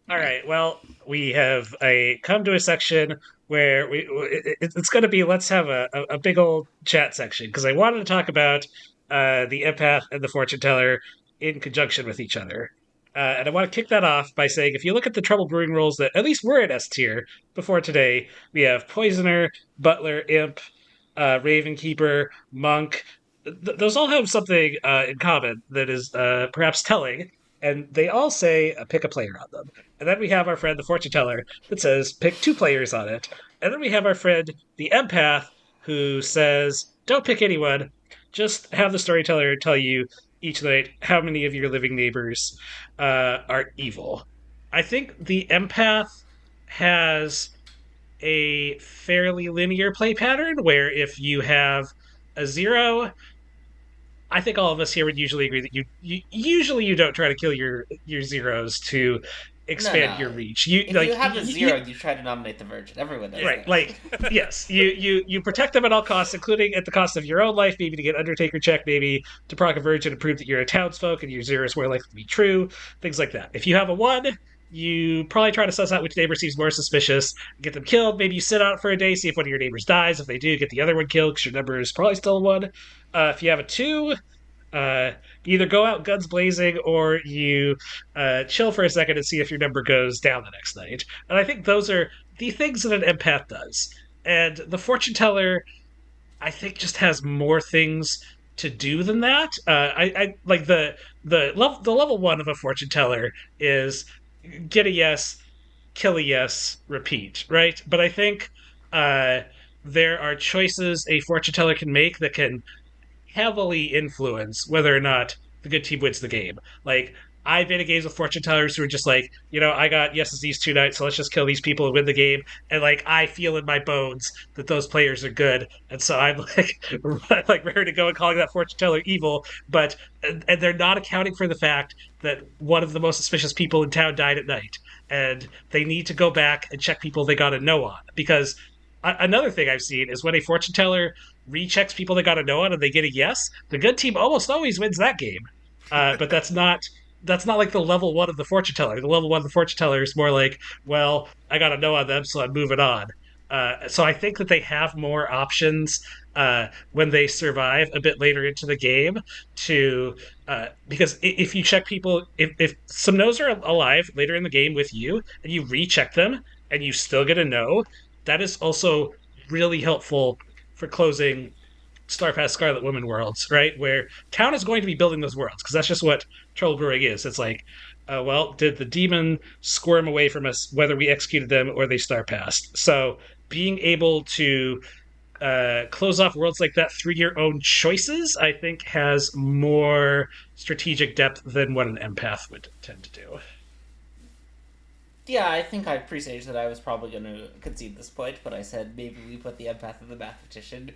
All right. Well, we have come to a section where it's going to be let's have a big old chat section because I wanted to talk about the empath and the fortune teller in conjunction with each other. And I want to kick that off by saying if you look at the trouble brewing roles that at least were at S tier before today, we have Poisoner, Butler, Imp, Ravenkeeper, Monk. Those all have something in common that is perhaps telling, and they all say pick a player on them. And then we have our friend the fortune teller that says pick 2 players on it. And then we have our friend the empath who says don't pick anyone, just have the storyteller tell you each night how many of your living neighbors are evil. I think the empath has a fairly linear play pattern where if you have a 0 I think all of us here would usually agree that you don't try to kill your zeros to No, expand no. your reach. If you have a zero, you try to nominate the virgin. Everyone does right, that. like yes, you protect them at all costs, including at the cost of your own life, maybe to get Undertaker check, maybe to proc a virgin to prove that you're a townsfolk and your zero is more likely to be true, things like that. If you have a one, you probably try to suss out which neighbor seems more suspicious, get them killed. Maybe you sit out for a day, see if one of your neighbors dies. If they do, get the other one killed because your number is probably still a one. If you have a two, uh, either go out guns blazing or you chill for a second and see if your number goes down the next night. And I think those are the things that an empath does. And the fortune teller, I think, just has more things to do than that. I like the level one of a fortune teller is get a yes, kill a yes, repeat, right? But I think uh, there are choices a fortune teller can make that can heavily influence whether or not the good team wins the game. Like, I've been in games with fortune tellers who are just like, I got yeses these 2 nights, so let's just kill these people and win the game. And like, I feel in my bones that those players are good, and so I'm like, like ready to go and calling that fortune teller evil. But and they're not accounting for the fact that one of the most suspicious people in town died at night, and they need to go back and check people they got a no on because. Another thing I've seen is when a fortune teller rechecks people they got a no on and they get a yes, the good team almost always wins that game. But that's not like the level one of the fortune teller. The level one of the fortune teller is more like, well, I got a no on them, so I'm moving on. So I think that they have more options when they survive a bit later into the game to because if you check people, if some no's are alive later in the game with you and you recheck them and you still get a no, that is also really helpful for closing Star Pass Scarlet Woman worlds, right? Where town is going to be building those worlds because that's just what troll brewing is. It's like, well, did the demon squirm away from us whether we executed them or they star passed? So being able to close off worlds like that through your own choices, I think, has more strategic depth than what an empath would tend to do. Yeah, I think I presaged that I was probably going to concede this point, but I said maybe we put the empath and the mathematician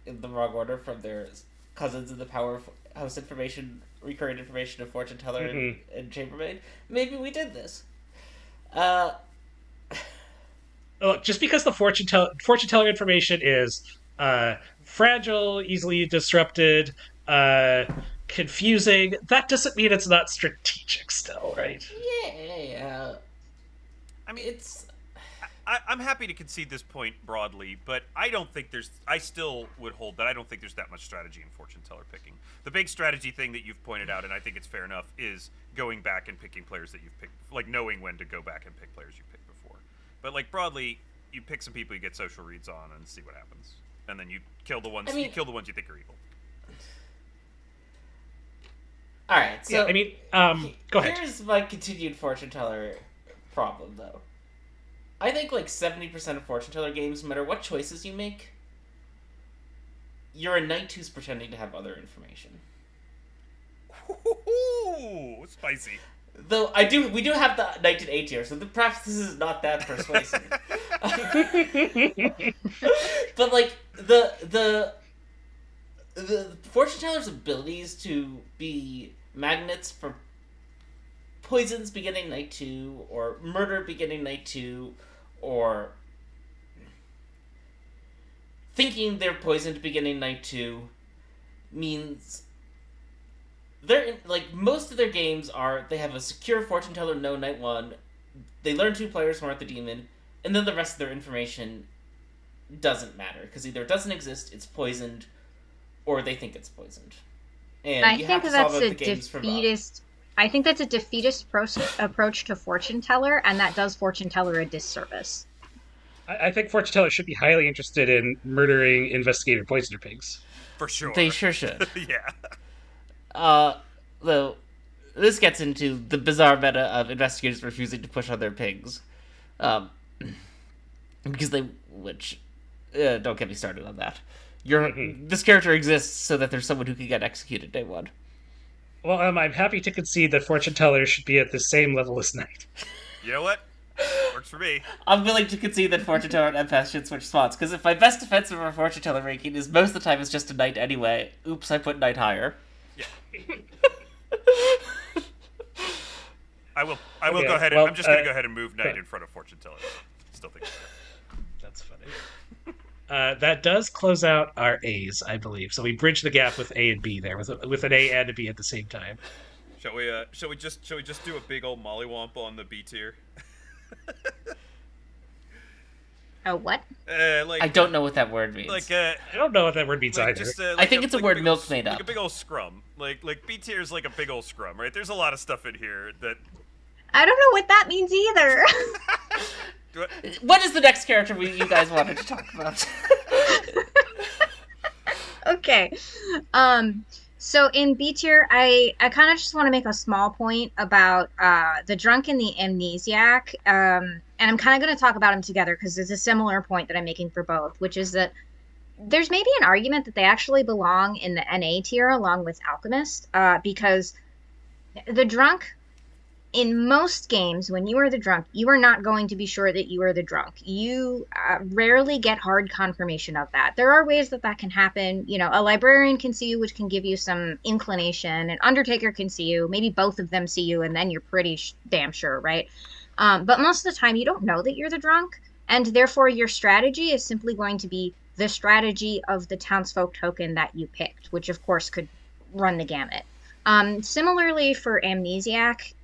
in the wrong order from their cousins in the power house information, recurrent information of fortune teller and chambermaid. Maybe we did this. Look, just because the fortune teller information is fragile, easily disrupted, confusing, that doesn't mean it's not strategic still, right? Yeah. I mean, It's... I'm happy to concede this point broadly, but I still would hold that I don't think there's that much strategy in fortune teller picking. The big strategy thing that you've pointed out, and I think it's fair enough, is going back and picking players that you've picked, like knowing when to go back and pick players you've picked before. But like broadly, you pick some people you get social reads on and see what happens, and then you kill the ones you think are evil. All right, so go ahead. Here's my continued fortune teller problem, though. I think like 70% of fortune teller games, no matter what choices you make, you're a knight who's pretending to have other information. Ooh, spicy. Though we do have the knight in A tier, so perhaps this is not that persuasive. But like the fortune teller's abilities to be magnets for poisons beginning night 2, or murder beginning night 2, or thinking they're poisoned beginning night 2, means most of their games they have a secure fortune teller no night 1, they learn 2 players from the demon, and then the rest of their information doesn't matter, because either it doesn't exist, it's poisoned, or they think it's poisoned. And I think that's a defeatist. I think that's a defeatist approach to fortune teller, and that does fortune teller a disservice. I think fortune teller should be highly interested in murdering investigator poisoner pigs. For sure. They sure should. Yeah. Though, this gets into the bizarre meta of investigators refusing to push on their pigs. Because don't get me started on that. This character exists so that there's someone who can get executed day 1. Well, I'm happy to concede that fortune teller should be at the same level as knight. You know what? Works for me. I'm willing to concede that fortune teller and empath should switch spots, because if my best defensive or fortune teller ranking is most of the time it's just a knight anyway, oops, I put knight higher. Yeah. I will Okay, go ahead. well, I'm just going to go ahead and move knight in front of fortune teller. Still think That's funny. That does close out our A's, I believe. So we bridge the gap with A and B there, with an A and a B at the same time. Shall we just do a big old mollywomp on the B tier? Oh, what? I don't know what that word means. I don't know what that word means either. Just, I think it's a word Milk made up. Like a big old scrum. Like B tier is like a big old scrum, right? There's a lot of stuff in here that. I don't know what that means either. What is the next character you guys wanted to talk about? Okay. So in B tier, I kind of just want to make a small point about the drunk and the amnesiac. And I'm kind of going to talk about them together because it's a similar point that I'm making for both, which is that there's maybe an argument that they actually belong in the NA tier along with Alchemist, because the drunk, in most games, when you are the drunk, you are not going to be sure that you are the drunk. You rarely get hard confirmation of that. There are ways that that can happen. You know, a librarian can see you, which can give you some inclination. An undertaker can see you. Maybe both of them see you, and then you're pretty damn sure, right? But most of the time, you don't know that you're the drunk, and therefore your strategy is simply going to be the strategy of the townsfolk token that you picked, which of course could run the gamut. Similarly for Amnesiac,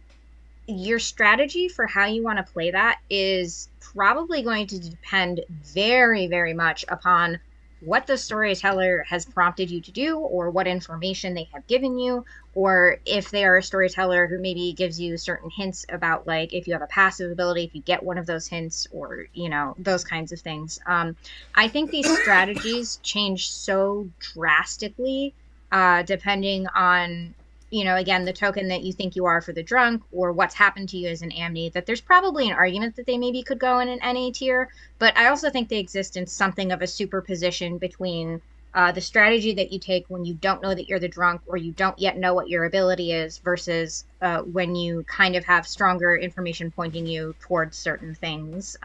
your strategy for how you want to play that is probably going to depend very, very much upon what the storyteller has prompted you to do, or what information they have given you, or if they are a storyteller who maybe gives you certain hints about, like, if you have a passive ability, if you get one of those hints, or, you know, those kinds of things. I think these strategies change so drastically depending on, you know, again, the token that you think you are for the drunk, or what's happened to you as an amni, that there's probably an argument that they maybe could go in an NA tier, but I also think they exist in something of a superposition between the strategy that you take when you don't know that you're the drunk, or you don't yet know what your ability is, versus when you kind of have stronger information pointing you towards certain things.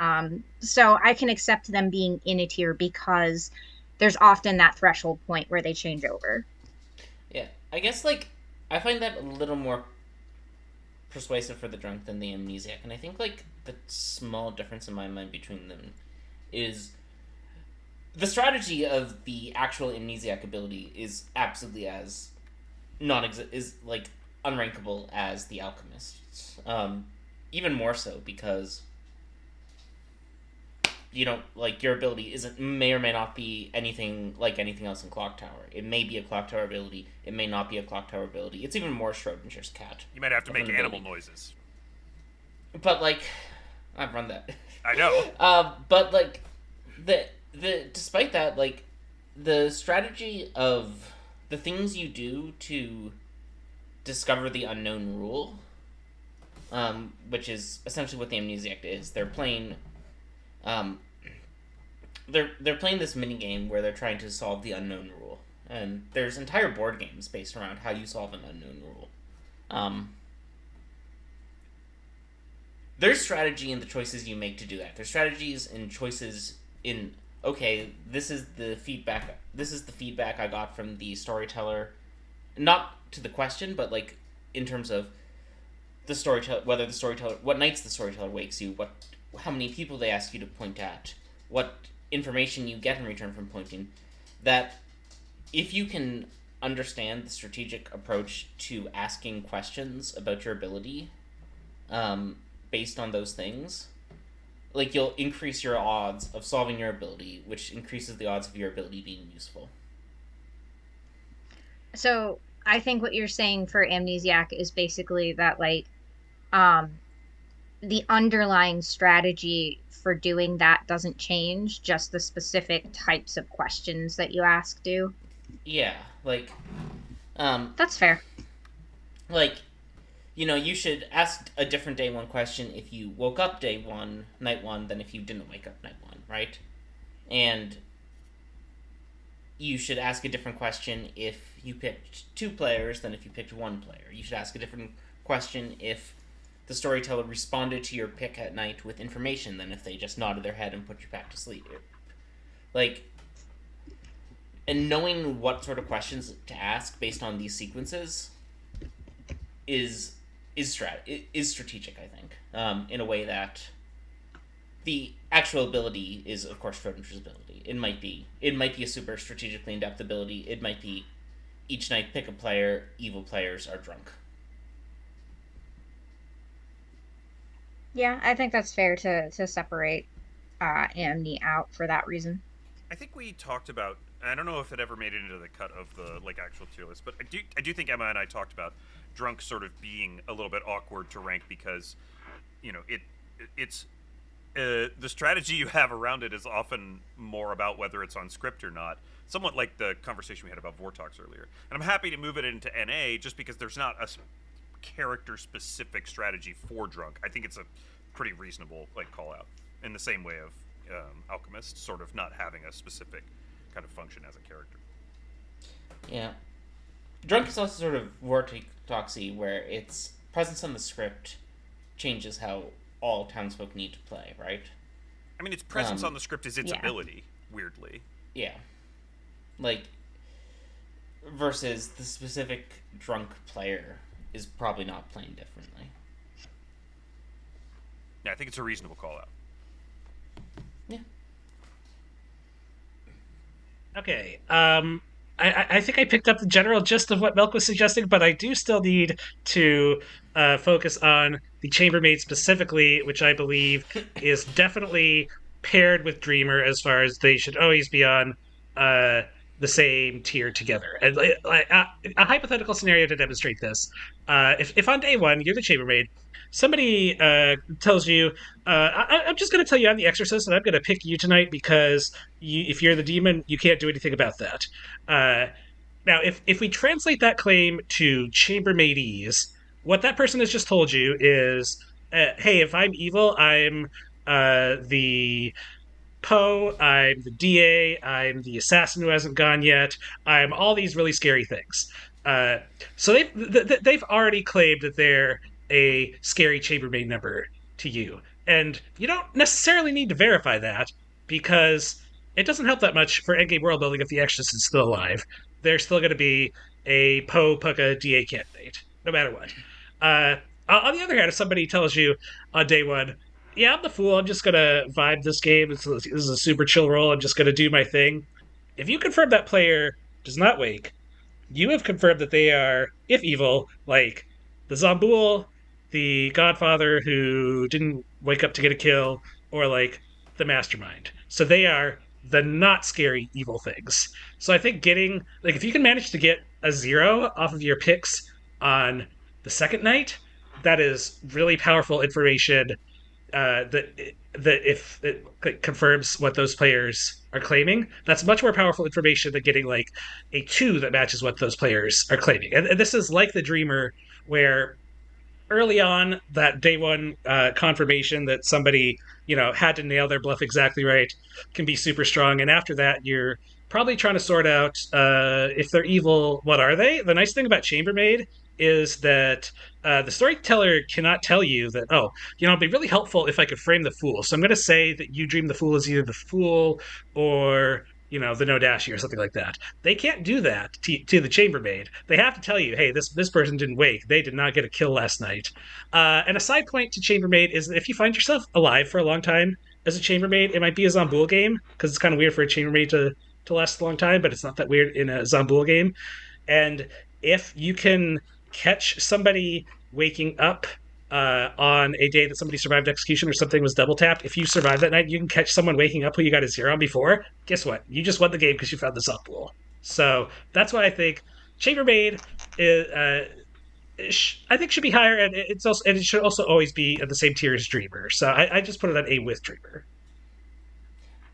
So I can accept them being in a tier because there's often that threshold point where they change over. Yeah, I guess, like, I find that a little more persuasive for the drunk than the amnesiac, and I think, like, the small difference in my mind between them is the strategy of the actual amnesiac ability is absolutely as like unrankable as the alchemist's. Even more so because, you know, like, your ability may or may not be anything like anything else in Clocktower. It may be a Clocktower ability. It may not be a Clocktower ability. It's even more Schrodinger's cat. You might have to make animal noises. But, like, I've run that. I know. But, like, despite that, like, the strategy of the things you do to discover the unknown rule, which is essentially what the amnesiac is. They're playing they're playing this mini game where they're trying to solve the unknown rule, and there's entire board games based around how you solve an unknown rule. There's strategy in the choices you make to do that. There's strategies and choices in, okay, this is the feedback I got from the storyteller, not to the question, but, like, in terms of the storyteller, what nights the storyteller wakes you, how many people they ask you to point at, what information you get in return from pointing, that if you can understand the strategic approach to asking questions about your ability, based on those things, like, you'll increase your odds of solving your ability, which increases the odds of your ability being useful. So I think what you're saying for Amnesiac is basically that, like, the underlying strategy for doing that doesn't change, just the specific types of questions that you ask do. Yeah, like, that's fair. Like, you know, you should ask a different day one question if you woke up night one, than if you didn't wake up night one, right? And you should ask a different question if you picked 2 players than if you picked 1 player. You should ask a different question if the storyteller responded to your pick at night with information than if they just nodded their head and put you back to sleep. Like, And knowing what sort of questions to ask based on these sequences is strategic, I think, in a way that the actual ability is, of course, Schrodinger's ability. It might be a super strategically in-depth ability. It might be each night pick a player, evil players are drunk. Yeah, I think that's fair to separate Amni out for that reason. I think we talked about. I don't know if it ever made it into the cut of the actual tier list, but I do think Emma and I talked about drunk sort of being a little bit awkward to rank because, it's the strategy you have around it is often more about whether it's on script or not. Somewhat like the conversation we had about Vorttox earlier. And I'm happy to move it into NA just because there's not a character-specific strategy for drunk. I think it's a pretty reasonable call out in the same way of Alchemist sort of not having a specific kind of function as a character. Yeah. Drunk is also sort of Vorttoxy, where its presence on the script changes how all townsfolk need to play, right? I mean, its presence on the script is its ability, weirdly. Yeah. Versus the specific drunk player is probably not playing differently. Yeah, I think it's a reasonable call out. Yeah. Okay. I think I picked up the general gist of what Milk was suggesting, but I do still need to focus on the Chambermaid specifically, which I believe is definitely paired with Dreamer as far as they should always be on the same tier together. And a hypothetical scenario to demonstrate this: if on day one you're the Chambermaid, somebody tells you, I'm just going to tell you I'm the Exorcist, and I'm going to pick you tonight because if you're the demon, you can't do anything about that. Now, if we translate that claim to Chambermaidese, what that person has just told you is, hey, if I'm evil, I'm the Poe, I'm the DA, I'm the assassin who hasn't gone yet, I'm all these really scary things. So they've already claimed that they're a scary chambermaid member to you, and you don't necessarily need to verify that because it doesn't help that much for endgame world building if the Exorcist is still alive. They're still going to be a Poe Pucka DA candidate, no matter what. On the other hand, if somebody tells you on day one, yeah, I'm the fool. I'm just gonna vibe this game. This is a super chill roll. I'm just gonna do my thing. If you confirm that player does not wake, you have confirmed that they are, if evil, like the Zomboul, the Godfather who didn't wake up to get a kill, or like the Mastermind. So they are the not scary evil things. So I think if you can manage to get a 0 off of your picks on the second night, that is really powerful information that if it confirms what those players are claiming, that's much more powerful information than getting like a 2 that matches what those players are claiming. And this is like the Dreamer, where early on that day one confirmation that somebody had to nail their bluff exactly right can be super strong, and after that you're probably trying to sort out if they're evil, what are they. The nice thing about Chambermaid is that the storyteller cannot tell you that, it'd be really helpful if I could frame the fool, so I'm going to say that you dream the fool is either the fool or the no dashi or something like that. They can't do that to the chambermaid. They have to tell you, hey, this person didn't wake. They did not get a kill last night. And a side point to chambermaid is that if you find yourself alive for a long time as a chambermaid, it might be a Zomboul game, because it's kind of weird for a chambermaid to last a long time, but it's not that weird in a Zomboul game. And if you can catch somebody waking up on a day that somebody survived execution or something was double tapped, if you survive that night, you can catch someone waking up who you got a 0 on before. Guess what? You just won the game because you found the Zomboul. So that's why I think Chambermaid is, I think should be higher, and it should also always be at the same tier as Dreamer. So I just put it on A with Dreamer.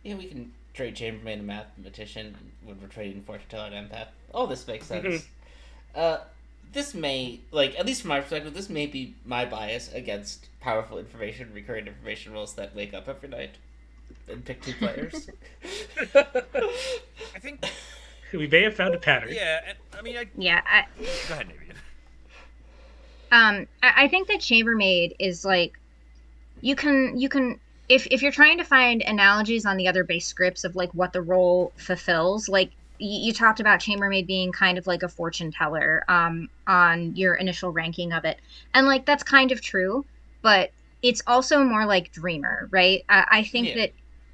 Yeah, we can trade Chambermaid and Mathematician when we're trading Fortune Teller and Empath. All this makes sense. Mm-hmm. This may, at least from my perspective, this may be my bias against powerful information, recurring information rolls that wake up every night and pick 2 players. I think we may have found a pattern. Yeah, I mean, go ahead, Navean. I think that Chambermaid is you can if you're trying to find analogies on the other base scripts of what the role fulfills, you talked about Chambermaid being kind of like a fortune teller on your initial ranking of it. And like that's kind of true, but it's also more like Dreamer, right? I think Yeah.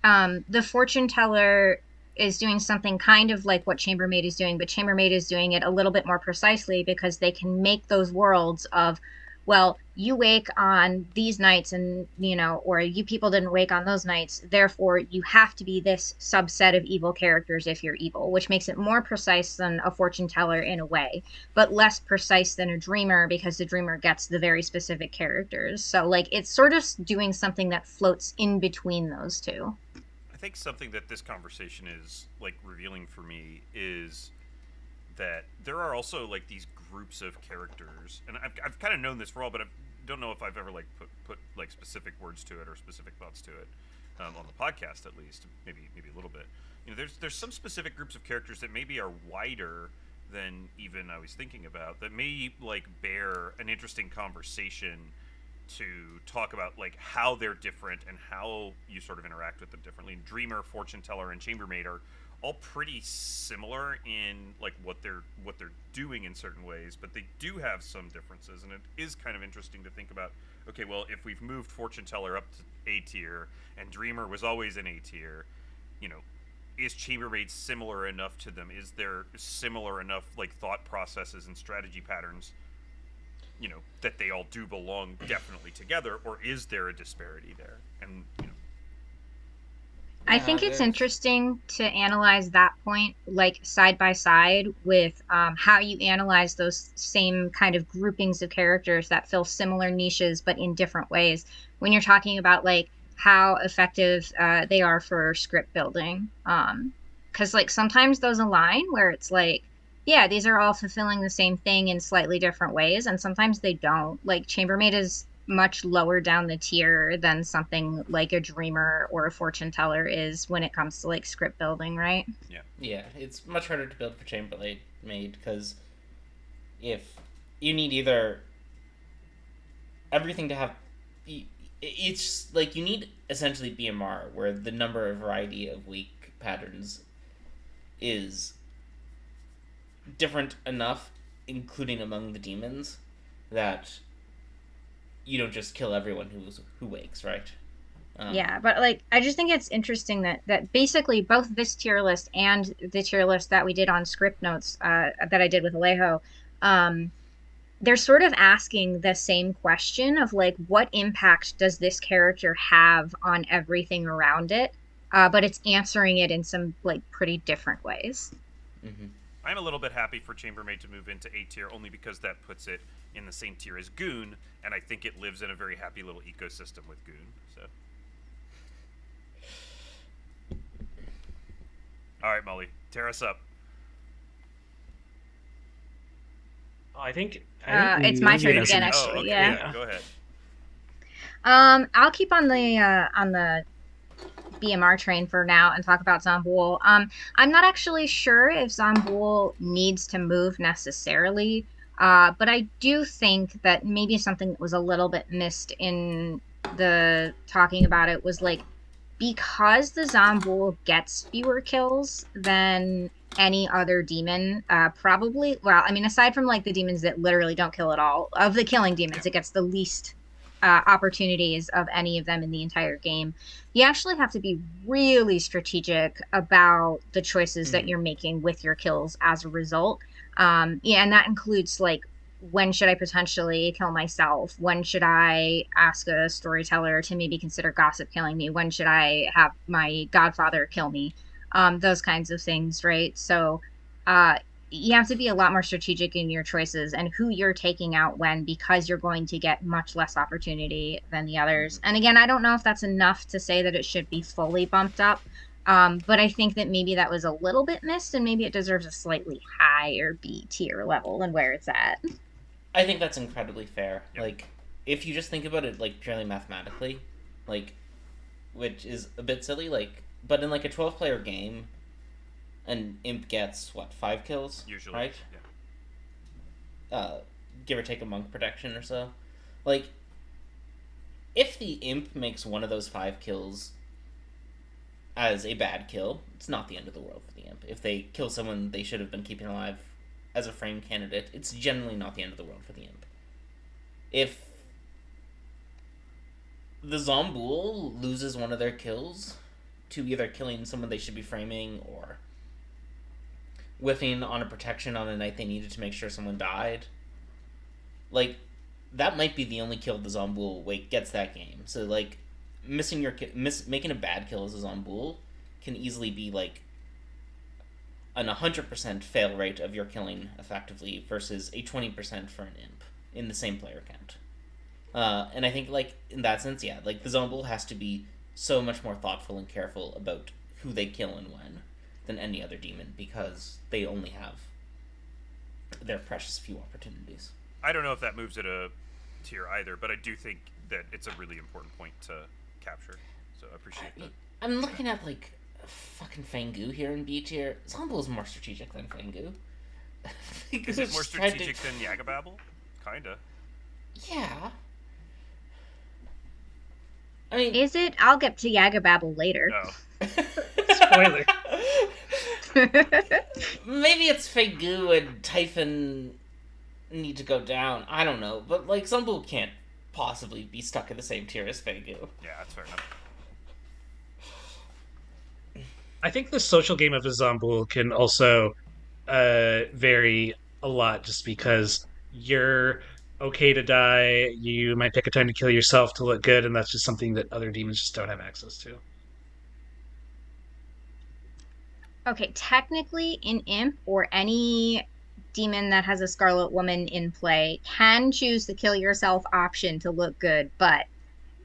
that the fortune teller is doing something kind of like what Chambermaid is doing, but Chambermaid is doing it a little bit more precisely because they can make those worlds of, well, you wake on these nights and, or you people didn't wake on those nights. Therefore, you have to be this subset of evil characters if you're evil, which makes it more precise than a fortune teller in a way, but less precise than a dreamer because the dreamer gets the very specific characters. So, like, it's sort of doing something that floats in between those two. I think something that this conversation is like revealing for me is that there are also like these groups of characters, and I've kind of known this for all, but I don't know if I've ever like put like specific words to it or specific thoughts to it on the podcast, at least maybe a little bit. There's some specific groups of characters that maybe are wider than even I was thinking about, that may like bear an interesting conversation to talk about like how they're different and how you sort of interact with them differently. And Dreamer, Fortune Teller, and Chambermaid are all pretty similar in like what they're doing in certain ways, but they do have some differences, and it is kind of interesting to think about. Okay, well, if we've moved Fortune Teller up to A tier and Dreamer was always in A tier, is Chambermaid similar enough to them? Is there similar enough like thought processes and strategy patterns, that they all do belong definitely together, or is there a disparity there? And I think it's interesting to analyze that point, like side by side with how you analyze those same kind of groupings of characters that fill similar niches but in different ways. When you're talking about like how effective they are for script building, because like sometimes those align where it's like, yeah, these are all fulfilling the same thing in slightly different ways, and sometimes they don't. Like Chambermaid is much lower down the tier than something like a dreamer or a fortune teller is when it comes to like script building, right? Yeah, it's much harder to build for Chambermaid because if you need either everything to have, it's like you need essentially BMR where the number of variety of weak patterns is different enough, including among the demons, that you don't just kill everyone who wakes, right? Yeah, but like I just think it's interesting that basically both this tier list and the tier list that we did on script notes that I did with Alejo, they're sort of asking the same question of like what impact does this character have on everything around it, but it's answering it in some like pretty different ways. Mm-hmm. I'm a little bit happy for Chambermaid to move into A tier, only because that puts it in the same tier as Goon, and I think it lives in a very happy little ecosystem with Goon. So, all right, Molly, tear us up. I think it's my turn Navean again, has- actually. Oh, okay, Yeah. Go ahead. I'll keep on the BMR train for now and talk about Zomboul. I'm not actually sure if Zomboul needs to move necessarily, but I do think that maybe something that was a little bit missed in the talking about it was like, because the Zomboul gets fewer kills than any other demon, probably, well, I mean, aside from like the demons that literally don't kill at all, of the killing demons, it gets the least opportunities of any of them in the entire game. You actually have to be really strategic about the choices that you're making with your kills as a result. Yeah, and that includes like, when should I potentially kill myself? When should I ask a storyteller to maybe consider gossip killing me? When should I have my godfather kill me? Those kinds of things, right? So you have to be a lot more strategic in your choices and who you're taking out when, because you're going to get much less opportunity than the others. And again, I don't know if that's enough to say that it should be fully bumped up. But I think that maybe that was a little bit missed, and maybe it deserves a slightly higher B tier level than where it's at. I think that's incredibly fair. Yep. Like, if you just think about it, like, purely mathematically, like, which is a bit silly, like, but in, like, a 12-player game, an imp gets, 5 kills? Usually. Right? Yeah. Give or take a monk protection or so. Like, if the imp makes one of those 5 kills as a bad kill, it's not the end of the world for the imp. If they kill someone they should have been keeping alive as a frame candidate, it's generally not the end of the world for the imp. If the Zomboul loses one of their kills to either killing someone they should be framing or whiffing on a protection on a night they needed to make sure someone died, like, that might be the only kill the Zomboul gets that game. So, like, making a bad kill as a Zomboul can easily be, like, an 100% fail rate of your killing effectively versus a 20% for an imp in the same player count. And I think, like, in that sense, yeah, like, the Zomboul has to be so much more thoughtful and careful about who they kill and when than any other demon, because they only have their precious few opportunities. I don't know if that moves it a tier either, but I do think that it's a really important point to capture. So I appreciate that. I'm looking at, like, fucking Fangu here in B tier. Zomboul is more strategic than Fangu. Is it more strategic than Yagababble? Kinda. Yeah. I mean, Is it? I'll get to Yagababble later. No. Spoiler. maybe it's Fangu and Typhon need to go down. I don't know. But, like, Zomboul can't possibly be stuck in the same tier as Fangu. Yeah, that's fair enough. I think the social game of a Zomboul can also vary a lot, just because you're okay to die, you might pick a time to kill yourself to look good, and that's just something that other demons just don't have access to. Okay, technically, an imp or any demon that has a Scarlet Woman in play can choose the kill yourself option to look good, but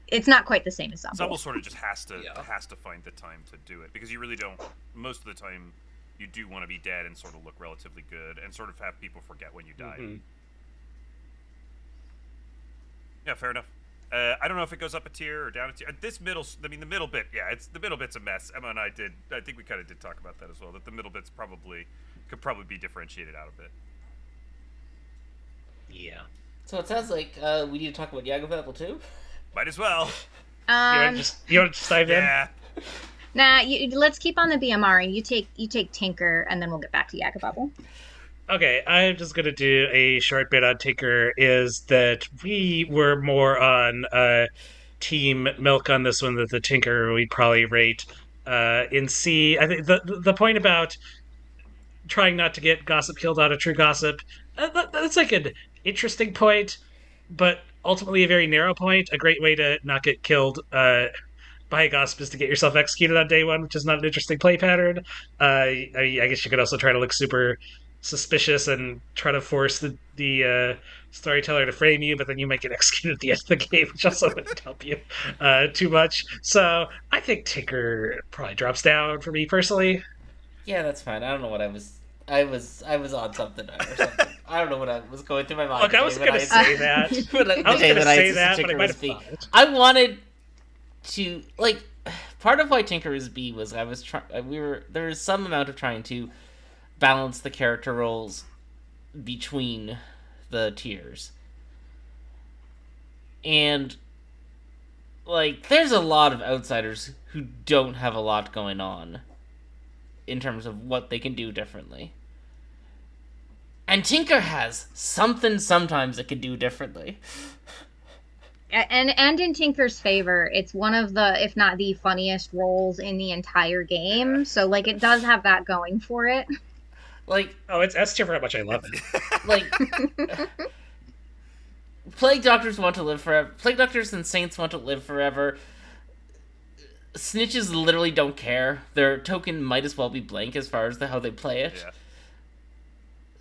it's not quite the same as Zomboul. Zomboul sort of just has to find the time to do it, because you really don't. Most of the time, you do want to be dead and sort of look relatively good, and sort of have people forget when you died. Mm-hmm. Yeah, fair enough. I don't know if it goes up a tier or down a tier. The middle bit, yeah, the middle bit's a mess. Emma and I think we kind of did talk about that as well, that the middle bit's could probably be differentiated out a bit. Yeah. So it sounds like we need to talk about Yagababble too? Might as well. You want to just dive in? Yeah. Nah, let's keep on the BMR, and you take Tinker, and then we'll get back to Yagababble. Okay, I'm just going to do a short bit on Tinker, is that we were more on Team Milk on this one, that the Tinker we'd probably rate in C. I think the point about trying not to get gossip killed out of true gossip, that's like an interesting point, but ultimately a very narrow point. A great way to not get killed by a gossip is to get yourself executed on day one, which is not an interesting play pattern. I guess you could also try to look super suspicious and try to force the storyteller to frame you, but then you might get executed at the end of the game, which also wouldn't help you too much. So I think Tinker probably drops down for me personally. Yeah, that's fine. I don't know what I was on something or something. I don't know what I was going through my mind. Look, I was going to say that. I was going to say that, but I might have thought it. I wanted to, like, part of why Tinker is B was there was some amount of trying to balance the character roles between the tiers. And, like, there's a lot of outsiders who don't have a lot going on in terms of what they can do differently. And Tinker has something sometimes it can do differently. And in Tinker's favor, it's one of the, if not the funniest roles in the entire game. So, like, it does have that going for it. Like, oh, it's S tier for how much I love it. Like, Plague Doctors want to live forever. Plague Doctors and Saints want to live forever. Snitches literally don't care. Their token might as well be blank as far as how they play it.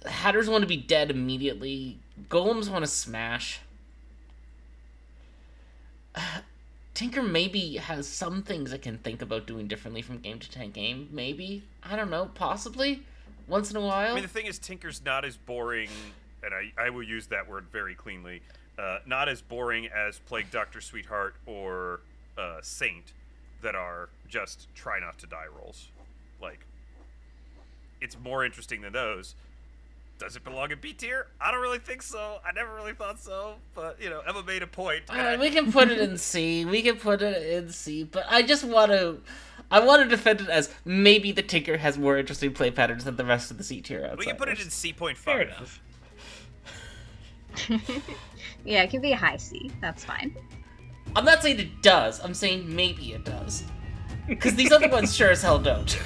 Yeah. Hatters want to be dead immediately. Golems want to smash. Tinker maybe has some things it can think about doing differently from game to game. Maybe. I don't know. Possibly. Once in a while. I mean, the thing is, Tinker's not as boring, and I will use that word very cleanly, not as boring as Plague Doctor Sweetheart or Saint, that are just try not to die rolls. Like, it's more interesting than those. Does it belong in B tier? I don't really think so. I never really thought so. But, you know, Emma made a point. We can put it in C. But I just want to... I want to defend it as maybe the Tinker has more interesting play patterns than the rest of the C tier outsiders. We can put it in C.5. Fair enough. Yeah, it can be a high C. That's fine. I'm not saying it does. I'm saying maybe it does. Because these other ones sure as hell don't.